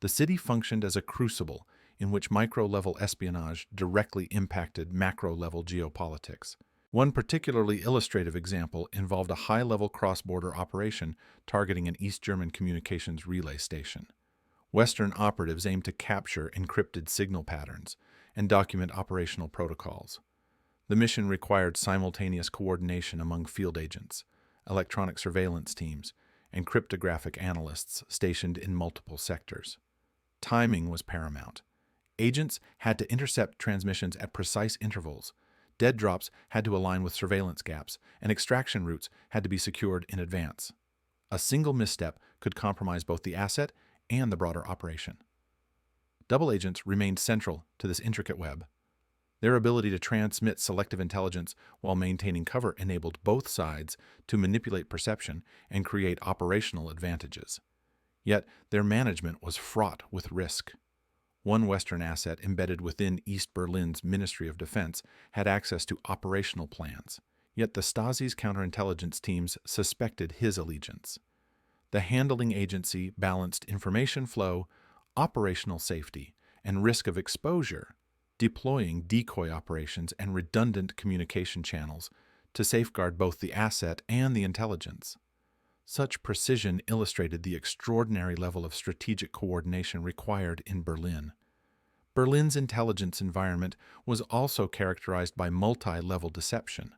The city functioned as a crucible in which micro-level espionage directly impacted macro-level geopolitics. One particularly illustrative example involved a high-level cross-border operation targeting an East German communications relay station. Western operatives aimed to capture encrypted signal patterns and document operational protocols. The mission required simultaneous coordination among field agents, electronic surveillance teams, and cryptographic analysts stationed in multiple sectors. Timing was paramount. Agents had to intercept transmissions at precise intervals. Dead drops had to align with surveillance gaps, and extraction routes had to be secured in advance. A single misstep could compromise both the asset and the broader operation. Double agents remained central to this intricate web. Their ability to transmit selective intelligence while maintaining cover enabled both sides to manipulate perception and create operational advantages. Yet their management was fraught with risk. One Western asset embedded within East Berlin's Ministry of Defense had access to operational plans, yet the Stasi's counterintelligence teams suspected his allegiance. The handling agency balanced information flow, operational safety, and risk of exposure, deploying decoy operations and redundant communication channels to safeguard both the asset and the intelligence. Such precision illustrated the extraordinary level of strategic coordination required in Berlin. Berlin's intelligence environment was also characterized by multi-level deception.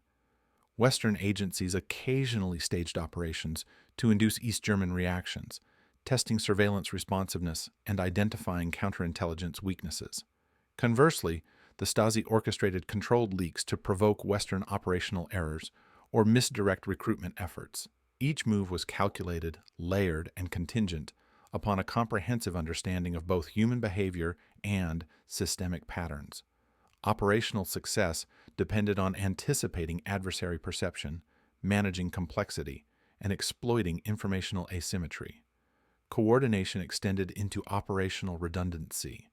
Western agencies occasionally staged operations to induce East German reactions, testing surveillance responsiveness and identifying counterintelligence weaknesses. Conversely, the Stasi orchestrated controlled leaks to provoke Western operational errors or misdirect recruitment efforts. Each move was calculated, layered, and contingent upon a comprehensive understanding of both human behavior and systemic patterns. Operational success depended on anticipating adversary perception, managing complexity, and exploiting informational asymmetry. Coordination extended into operational redundancy.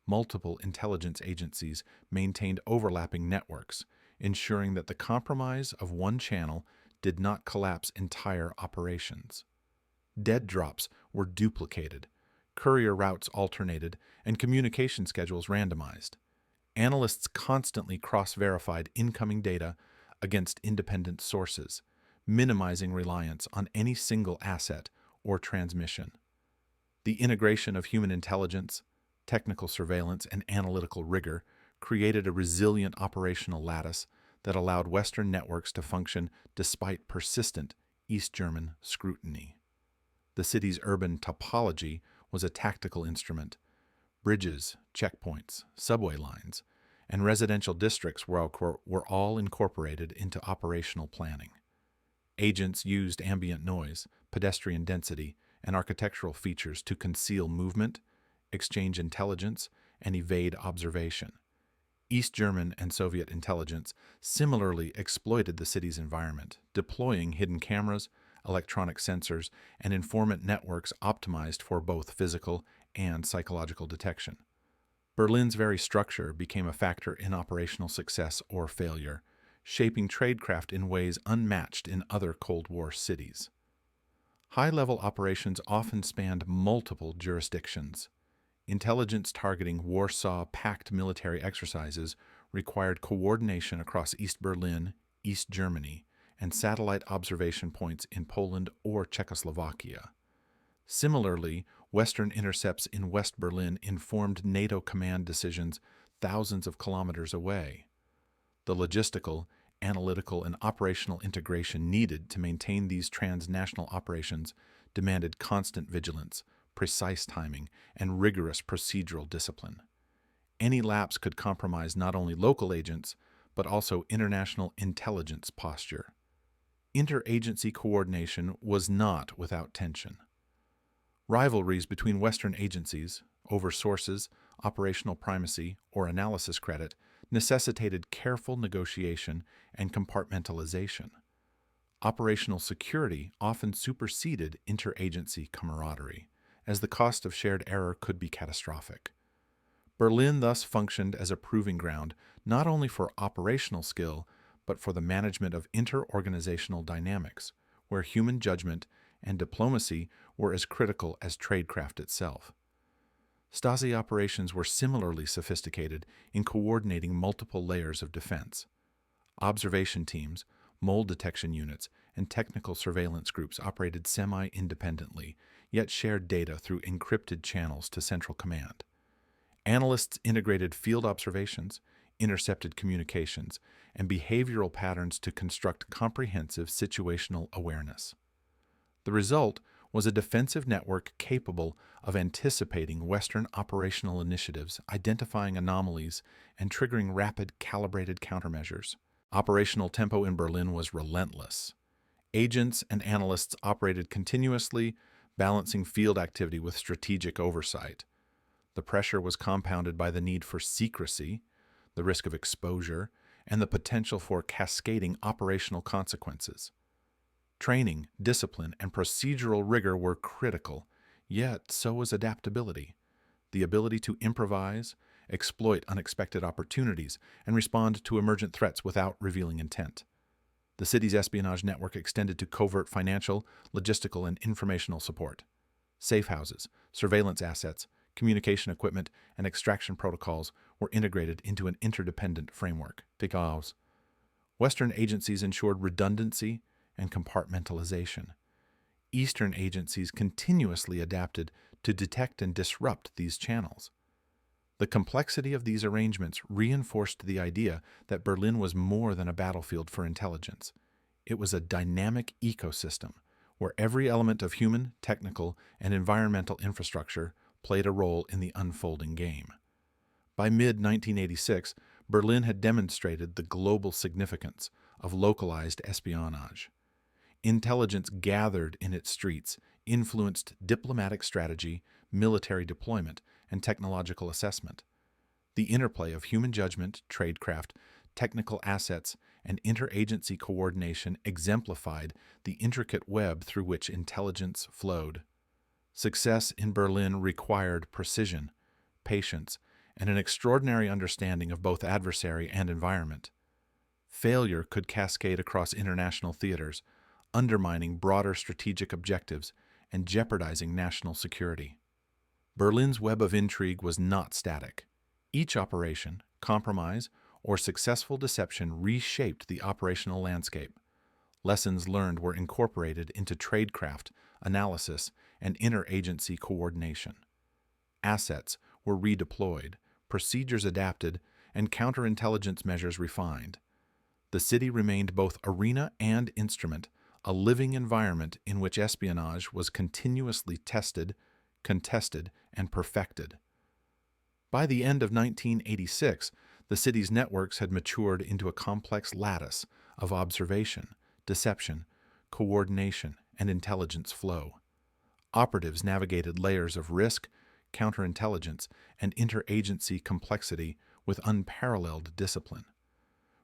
Multiple intelligence agencies maintained overlapping networks, ensuring that the compromise of one channel did not collapse entire operations. Dead drops were duplicated, courier routes alternated, and communication schedules randomized. Analysts constantly cross-verified incoming data against independent sources, minimizing reliance on any single asset or transmission. The integration of human intelligence, technical surveillance, and analytical rigor created a resilient operational lattice that allowed Western networks to function despite persistent East German scrutiny. The city's urban topology was a tactical instrument. Bridges, checkpoints, subway lines, and residential districts were all incorporated into operational planning. Agents used ambient noise, pedestrian density, and architectural features to conceal movement, exchange intelligence, and evade observation. East German and Soviet intelligence similarly exploited the city's environment, deploying hidden cameras, electronic sensors, and informant networks optimized for both physical and psychological detection. Berlin's very structure became a factor in operational success or failure, shaping tradecraft in ways unmatched in other Cold War cities. High-level operations often spanned multiple jurisdictions. Intelligence targeting Warsaw Pact military exercises required coordination across East Berlin, East Germany, and satellite observation points in Poland or Czechoslovakia. Similarly, Western intercepts in West Berlin informed NATO command decisions thousands of kilometers away. The logistical, analytical, and operational integration needed to maintain these transnational operations demanded constant vigilance, precise timing, and rigorous procedural discipline. Any lapse could compromise not only local agents, but also international intelligence posture. Interagency coordination was not without tension. Rivalries between Western agencies over sources, operational primacy, or analysis credit necessitated careful negotiation and compartmentalization. Operational security often superseded interagency camaraderie, as the cost of shared error could be catastrophic. Berlin thus functioned as a proving ground not only for operational skill, but for the management of inter-organizational dynamics, where human judgment and diplomacy were as critical as tradecraft itself. Stasi operations were similarly sophisticated in coordinating multiple layers of defense. Observation teams, mole detection units, and technical surveillance groups operated semi-independently, yet shared data through encrypted channels to central command. Analysts integrated field observations, intercepted communications, and behavioral patterns to construct comprehensive situational awareness. The result was a defensive network capable of anticipating Western operational initiatives, identifying anomalies, and triggering rapid, calibrated countermeasures. Operational tempo in Berlin was relentless. Agents and analysts operated continuously, balancing field activity with strategic oversight. The pressure was compounded by the need for secrecy, the risk of exposure, and the potential for cascading operational consequences. Training, discipline, and procedural rigor were critical, yet so was adaptability, the ability to improvise, exploit unexpected opportunities, and respond to emergent threats without revealing intent. The city's espionage network extended to covert financial, logistical, and informational support. Safe houses, surveillance assets, communication equipment, and extraction protocols were integrated into an interdependent framework. Betrayals. Western agencies ensured redundancy and compartmentalization. Eastern agencies continuously adapted to detect and disrupt these channels. The complexity of these arrangements reinforced the idea that Berlin was more than a battlefield for intelligence. It was a dynamic ecosystem where every element of human, technical, and environmental infrastructure played a role in the unfolding game. By mid-1986, Berlin had demonstrated the global significance of localized espionage. Intelligence gathered in its streets influenced diplomatic strategy, military deployment, and technological assessment. The interplay of human judgment, tradecraft, technical assets, and interagency coordination exemplified the intricate web through which intelligence flowed. Success in Berlin required precision, patience, and an extraordinary understanding of both adversary and environment. Failure could cascade across international theaters, undermining broader strategic objectives and jeopardizing national security. Berlin's web of intrigue was not static. Each operation, compromise, or successful deception reshaped the operational landscape. Lessons learned were incorporated into tradecraft, analysis, and interagency coordination. Assets were redeployed, procedures adapted, and counterintelligence measures refined. The city remained both arena and instrument, a living environment in which espionage was continuously tested, contested, and perfected. By the end of 1986, the city's networks had matured into a complex lattice of observation, deception, coordination, and intelligence flow. Operatives navigated layers of risk, counterintelligence, and interagency complexity with unparalleled discipline.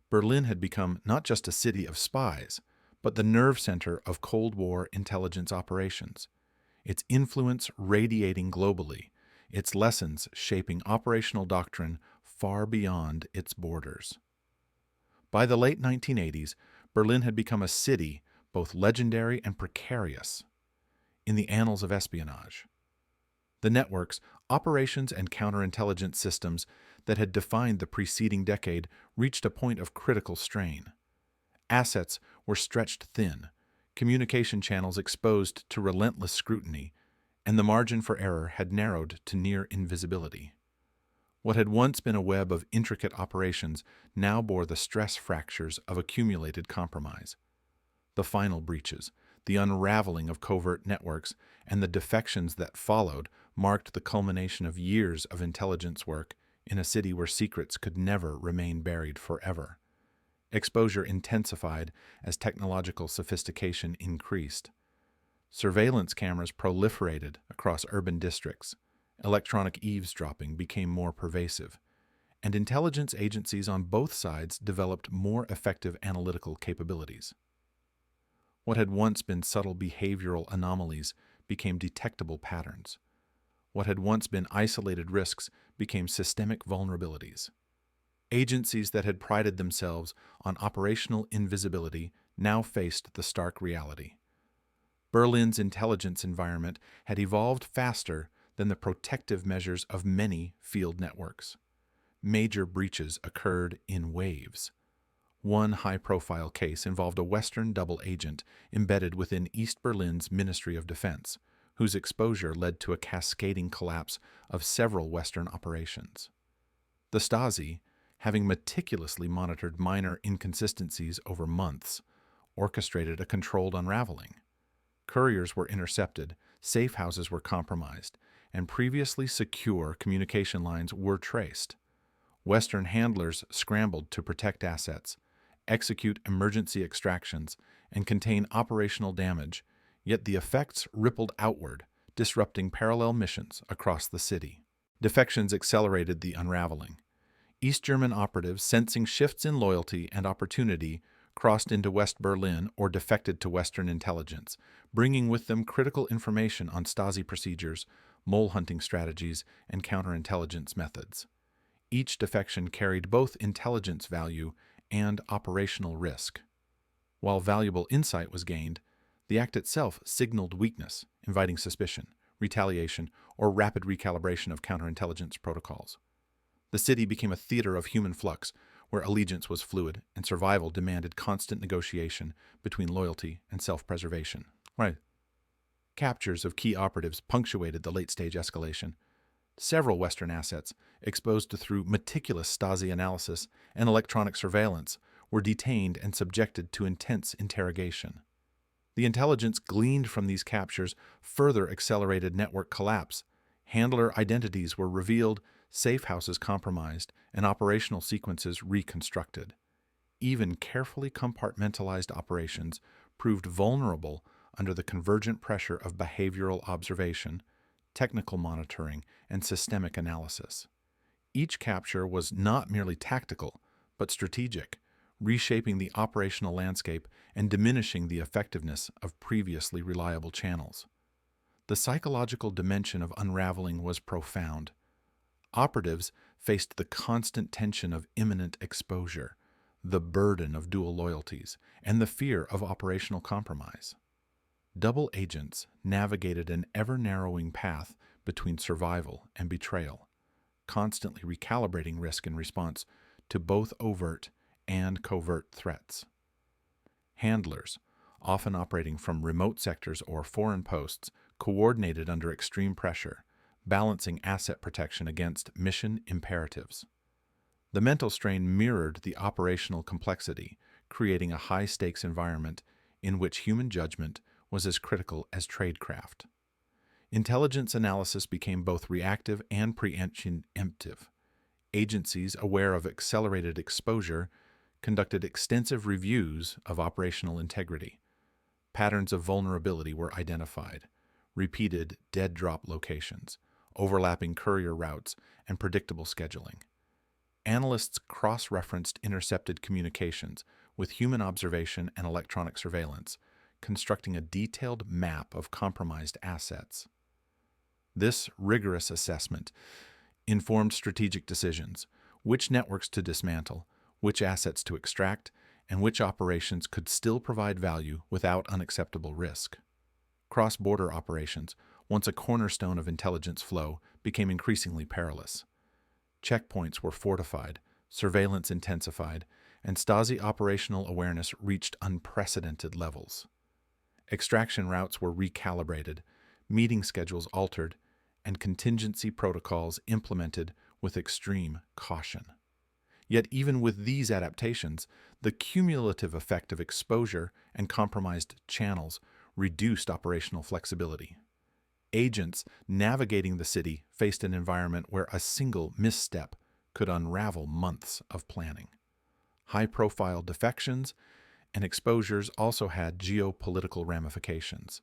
Berlin had become not just a city of spies, but the nerve center of Cold War intelligence operations, its influence radiating globally, its lessons shaping operational doctrine far beyond its borders. By the late 1980s, Berlin had become a city both legendary and precarious in the annals of espionage. The networks, operations, and counterintelligence systems that had defined the preceding decade reached a point of critical strain. Assets were stretched thin, communication channels exposed to relentless scrutiny, and the margin for error had narrowed to near invisibility. What had once been a web of intricate operations now bore the stress fractures of accumulated compromise. The final breaches, the unraveling of covert networks, and the defections that followed marked the culmination of years of intelligence work in a city where secrets could never remain buried forever. Exposure intensified as technological sophistication increased. Surveillance cameras proliferated across urban districts. Electronic eavesdropping became more pervasive, and intelligence agencies on both sides developed more effective analytical capabilities. What had once been subtle behavioral anomalies became detectable patterns. What had once been isolated risks became systemic vulnerabilities. Agencies that had prided themselves on operational invisibility now faced the stark reality. Berlin's intelligence environment had evolved faster than the protective measures of many field networks. Major breaches occurred in waves. One high-profile case involved a Western double agent embedded within East Berlin's Ministry of Defense, whose exposure led to a cascading collapse of several Western operations. The Stasi, having meticulously monitored minor inconsistencies over months, orchestrated a controlled unraveling. Couriers were intercepted, safe houses were compromised, and previously secure communication lines were traced. Western handlers scrambled to protect assets, execute emergency extractions, and contain operational damage, yet the effects rippled outward, disrupting parallel missions across the city. Defections accelerated the unraveling. East German operatives, sensing shifts in loyalty and opportunity, crossed into West Berlin or defected to Western intelligence, bringing with them critical information on Stasi procedures, mole hunting strategies, and counterintelligence methods. Each defection carried both intelligence value and operational risk. While valuable insight was gained, the act itself signaled weakness, inviting suspicion, retaliation, or rapid recalibration of counterintelligence protocols. The city became a theater of human flux, where allegiance was fluid and survival demanded constant negotiation between loyalty and self-preservation. Right. Captures of key operatives punctuated the late-stage escalation. Several Western assets, exposed through meticulous Stasi analysis and electronic surveillance, were detained and subjected to intense interrogation. The intelligence gleaned from these captures further accelerated network collapse. Handler identities were revealed, safe houses compromised, and operational sequences reconstructed. Even carefully compartmentalized operations proved vulnerable under the convergent pressure of behavioral observation, technical monitoring, and systemic analysis. Each capture was not merely tactical, but strategic, reshaping the operational landscape and diminishing the effectiveness of previously reliable channels. The psychological dimension of unraveling was profound. Operatives faced the constant tension of imminent exposure, the burden of dual loyalties, and the fear of operational compromise. Double agents navigated an ever-narrowing path between survival and betrayal, constantly recalibrating risk in response to both overt and covert threats. Handlers, often operating from remote sectors or foreign posts, coordinated under extreme pressure, balancing asset protection against mission imperatives. The mental strain mirrored the operational complexity, creating a high-stakes environment in which human judgment was as critical as tradecraft. Intelligence analysis became both reactive and preemptive. Agencies aware of accelerated exposure conducted extensive reviews of operational integrity. Patterns of vulnerability were identified, repeated dead drop locations, overlapping courier routes, and predictable scheduling. Analysts cross-referenced intercepted communications with human observation and electronic surveillance, constructing a detailed map of compromised assets. This rigorous assessment informed strategic decisions, which networks to dismantle, which assets to extract, and which operations could still provide value without unacceptable risk. Cross-border operations, once a cornerstone of intelligence flow, became increasingly perilous. Checkpoints were fortified, surveillance intensified, and Stasi operational awareness reached unprecedented levels. Extraction routes were recalibrated, meeting schedules altered, and contingency protocols implemented with extreme caution. Yet even with these adaptations, the cumulative effect of exposure and compromised channels reduced operational flexibility. Agents navigating the city faced an environment where a single misstep could unravel months of planning. High-profile defections and exposures also had geopolitical ramifications.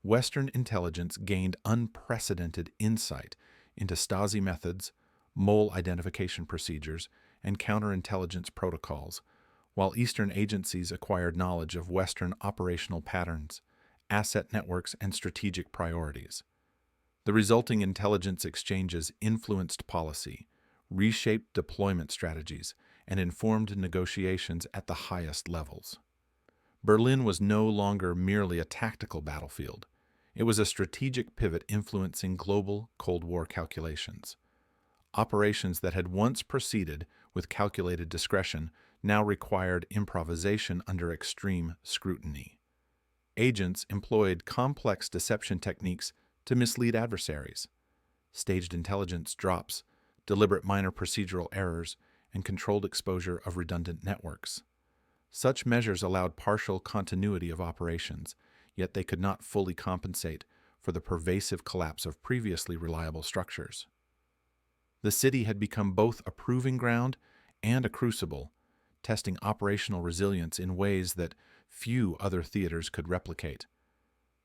Western intelligence gained unprecedented insight into Stasi methods, mole identification procedures, and counterintelligence protocols, while Eastern agencies acquired knowledge of Western operational patterns, asset networks, and strategic priorities. The resulting intelligence exchanges influenced policy, reshaped deployment strategies, and informed negotiations at the highest levels. Berlin was no longer merely a tactical battlefield. It was a strategic pivot influencing global Cold War calculations. Operations that had once proceeded with calculated discretion now required improvisation under extreme scrutiny. Agents employed complex deception techniques to mislead adversaries. Staged intelligence drops, deliberate minor procedural errors, and controlled exposure of redundant networks. Such measures allowed partial continuity of operations, yet they could not fully compensate for the pervasive collapse of previously reliable structures. The city had become both a proving ground and a crucible, testing operational resilience in ways that few other theaters could replicate.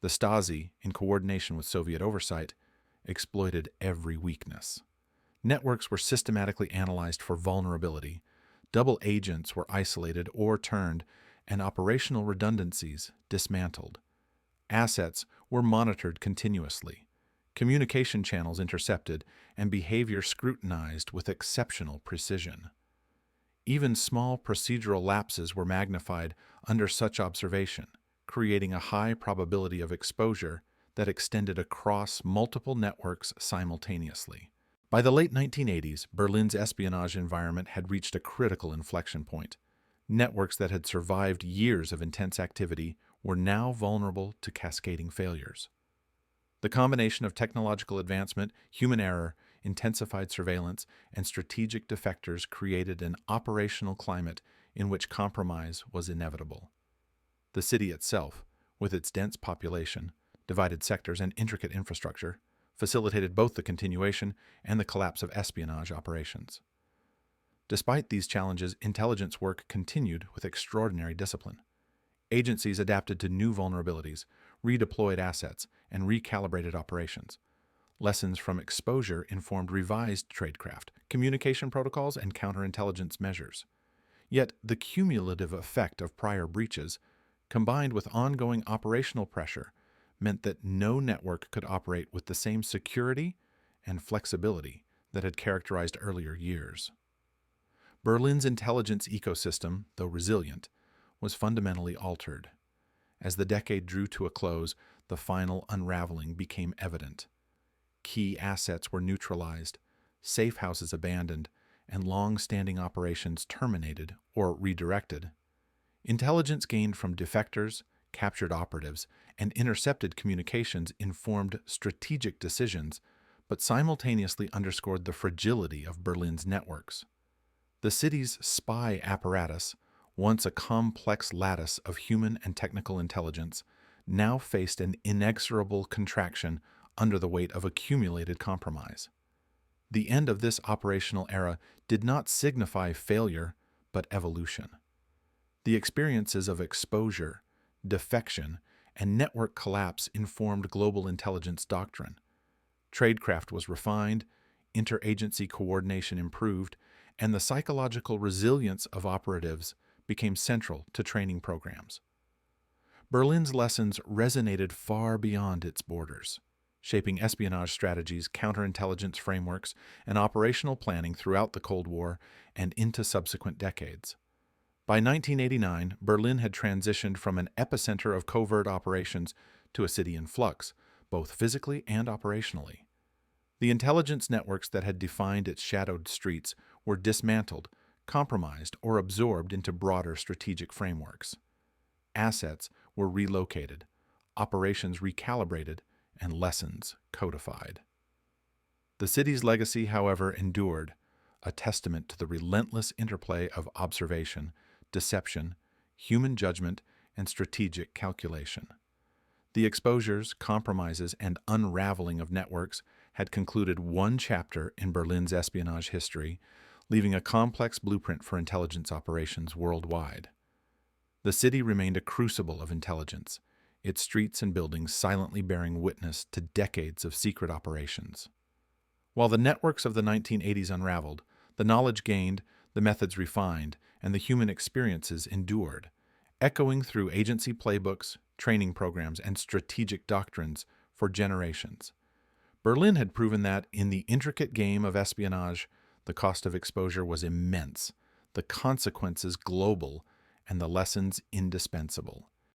The Stasi, in coordination with Soviet oversight, exploited every weakness. Networks were systematically analyzed for vulnerability, double agents were isolated or turned, and operational redundancies dismantled. Assets were monitored continuously, communication channels intercepted, and behavior scrutinized with exceptional precision. Even small procedural lapses were magnified under such observation, creating a high probability of exposure that extended across multiple networks simultaneously. By the late 1980s, Berlin's espionage environment had reached a critical inflection point. Networks that had survived years of intense activity were now vulnerable to cascading failures. The combination of technological advancement, human error, intensified surveillance, and strategic defectors created an operational climate in which compromise was inevitable. The city itself, with its dense population, divided sectors, and intricate infrastructure, facilitated both the continuation and the collapse of espionage operations. Despite these challenges, intelligence work continued with extraordinary discipline. Agencies adapted to new vulnerabilities, redeployed assets, and recalibrated operations. Lessons from exposure informed revised tradecraft, communication protocols, and counterintelligence measures. Yet the cumulative effect of prior breaches, combined with ongoing operational pressure, meant that no network could operate with the same security and flexibility that had characterized earlier years. Berlin's intelligence ecosystem, though resilient, was fundamentally altered. As the decade drew to a close, the final unraveling became evident. Key assets were neutralized, safe houses abandoned, and long-standing operations terminated or redirected. Intelligence gained from defectors, captured operatives, and intercepted communications informed strategic decisions, but simultaneously underscored the fragility of Berlin's networks. The city's spy apparatus, once a complex lattice of human and technical intelligence, now faced an inexorable contraction under the weight of accumulated compromise. The end of this operational era did not signify failure, but evolution. The experiences of exposure, defection, and network collapse informed global intelligence doctrine. Tradecraft was refined, interagency coordination improved, and the psychological resilience of operatives became central to training programs. Berlin's lessons resonated far beyond its borders, shaping espionage strategies, counterintelligence frameworks, and operational planning throughout the Cold War and into subsequent decades. By 1989, Berlin had transitioned from an epicenter of covert operations to a city in flux, both physically and operationally. The intelligence networks that had defined its shadowed streets were dismantled, compromised, or absorbed into broader strategic frameworks. Assets were relocated, operations recalibrated, and lessons codified. The city's legacy, however, endured, a testament to the relentless interplay of observation, deception, human judgment, and strategic calculation. The exposures, compromises, and unraveling of networks had concluded one chapter in Berlin's espionage history, leaving a complex blueprint for intelligence operations worldwide. The city remained a crucible of intelligence, its streets and buildings silently bearing witness to decades of secret operations. While the networks of the 1980s unraveled, the knowledge gained, the methods refined, and the human experiences endured, echoing through agency playbooks, training programs, and strategic doctrines for generations. Berlin had proven that, in the intricate game of espionage, the cost of exposure was immense, the consequences global, and the lessons indispensable.